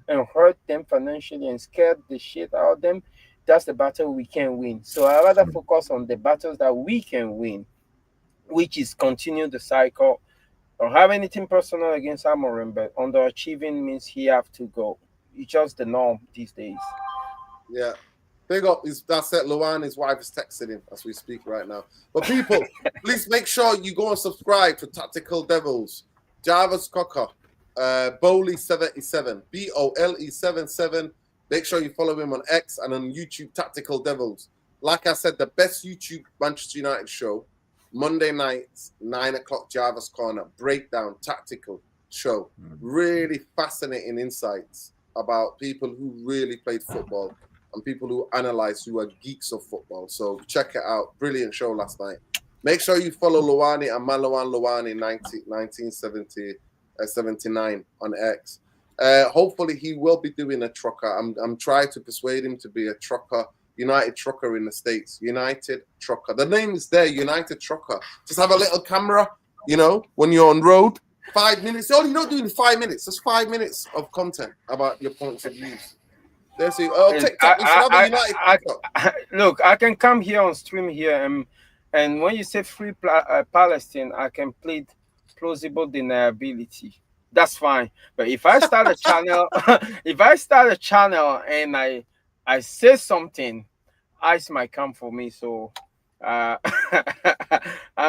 and hurt them financially and scare the shit out of them, that's the battle we can win. So I rather focus on the battles that we can win, which is continue the cycle. I don't have anything personal against Amorim, but underachieving means he have to go. It's just the norm these days. Yeah. Big up. That's it. Luan, his wife is texting him as we speak right now. But people, please make sure you go and subscribe to Tactical Devils. Jarvis Cocker, Bowley77, BOLE77. Make sure you follow him on X and on YouTube, Tactical Devils. Like I said, the best YouTube Manchester United show, Monday nights, 9 o'clock, Jarvis Corner, breakdown, tactical show. Really fascinating insights about people who really played football and people who analyze, who are geeks of football. So check it out. Brilliant show last night. Make sure you follow Luani and Malawan Luani 1979 on X. Hopefully he will be doing a trucker. I'm trying to persuade him to be a trucker, United trucker in the States. United trucker. The name is there, United trucker. Just have a little camera, when you're on road. 5 minutes. You're not doing 5 minutes. Just 5 minutes of content about your points of views. There's TikTok. Look, I can come here on stream here, and when you say free Palestine, I can plead plausible deniability. That's fine. But if I start a channel, and I say something, ICE might come for me. So I'm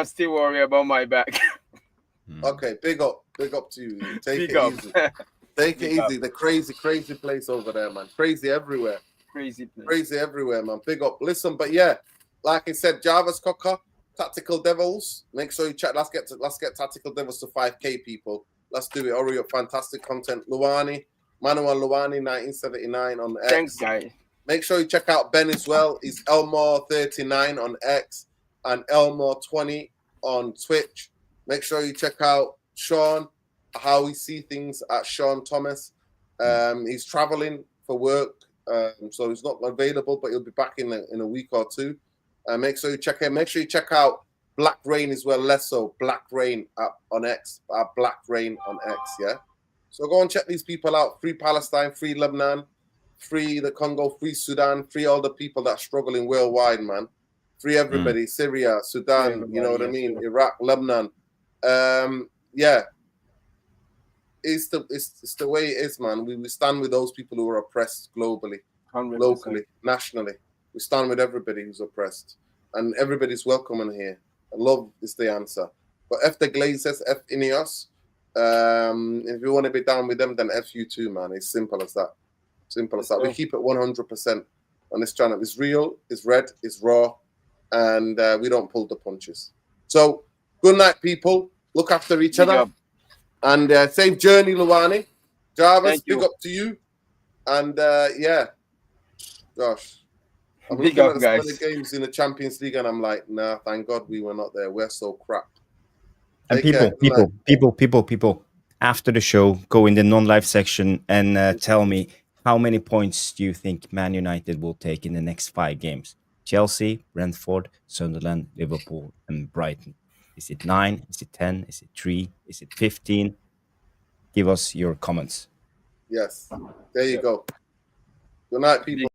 still worried about my back. Okay, big up to you. Take it easy. Take it easy. The crazy place over there, man. Crazy everywhere. Crazy place. Crazy everywhere, man. Big up. Listen, but yeah, like I said, Jarvis Cocker, Tactical Devils. Make sure you check. Let's get Tactical Devils to 5K, people. Let's do it. Hurry up. Fantastic content. Luani, Manuel Luani, 1979 on X. Thanks, guys. Make sure you check out Ben as well. He's Elmore39 on X and Elmore20 on Twitch. Make sure you check out Sean, how we see things at Sean Thomas. He's traveling for work, so he's not available, but he'll be back in a week or two. Make sure you check him. Make sure you check out Black Rain as well. Less so Black Rain on X. Black Rain on X. Yeah. So go and check these people out. Free Palestine, free Lebanon, free the Congo, free Sudan, free all the people that are struggling worldwide, man. Free everybody. Syria, Sudan. You know what I mean? Iraq, Lebanon. Yeah. It's the way it is, man. We stand with those people who are oppressed globally, 100%. Locally, nationally. We stand with everybody who's oppressed, and everybody's welcome in here. Love is the answer. But F the Glazers, F Ineos. If you want to be down with them, then F you too, man. It's simple as that. Simple as that. We keep it 100% on this channel. It's real, it's red, it's raw, and we don't pull the punches. So, good night, people. Look after each other. And safe journey, Luani. Jarvis, big up to you. And yeah, gosh. I'm big looking up, at guys. the games in the Champions League, and I'm like, nah, thank God we were not there. We're so crap. And people, after the show, go in the non-live section and tell me how many points do you think Man United will take in the next 5 games? Chelsea, Brentford, Sunderland, Liverpool, and Brighton. Is it 9? Is it 10? Is it 3? Is it 15? Give us your comments. Yes. There you go. Good night, people.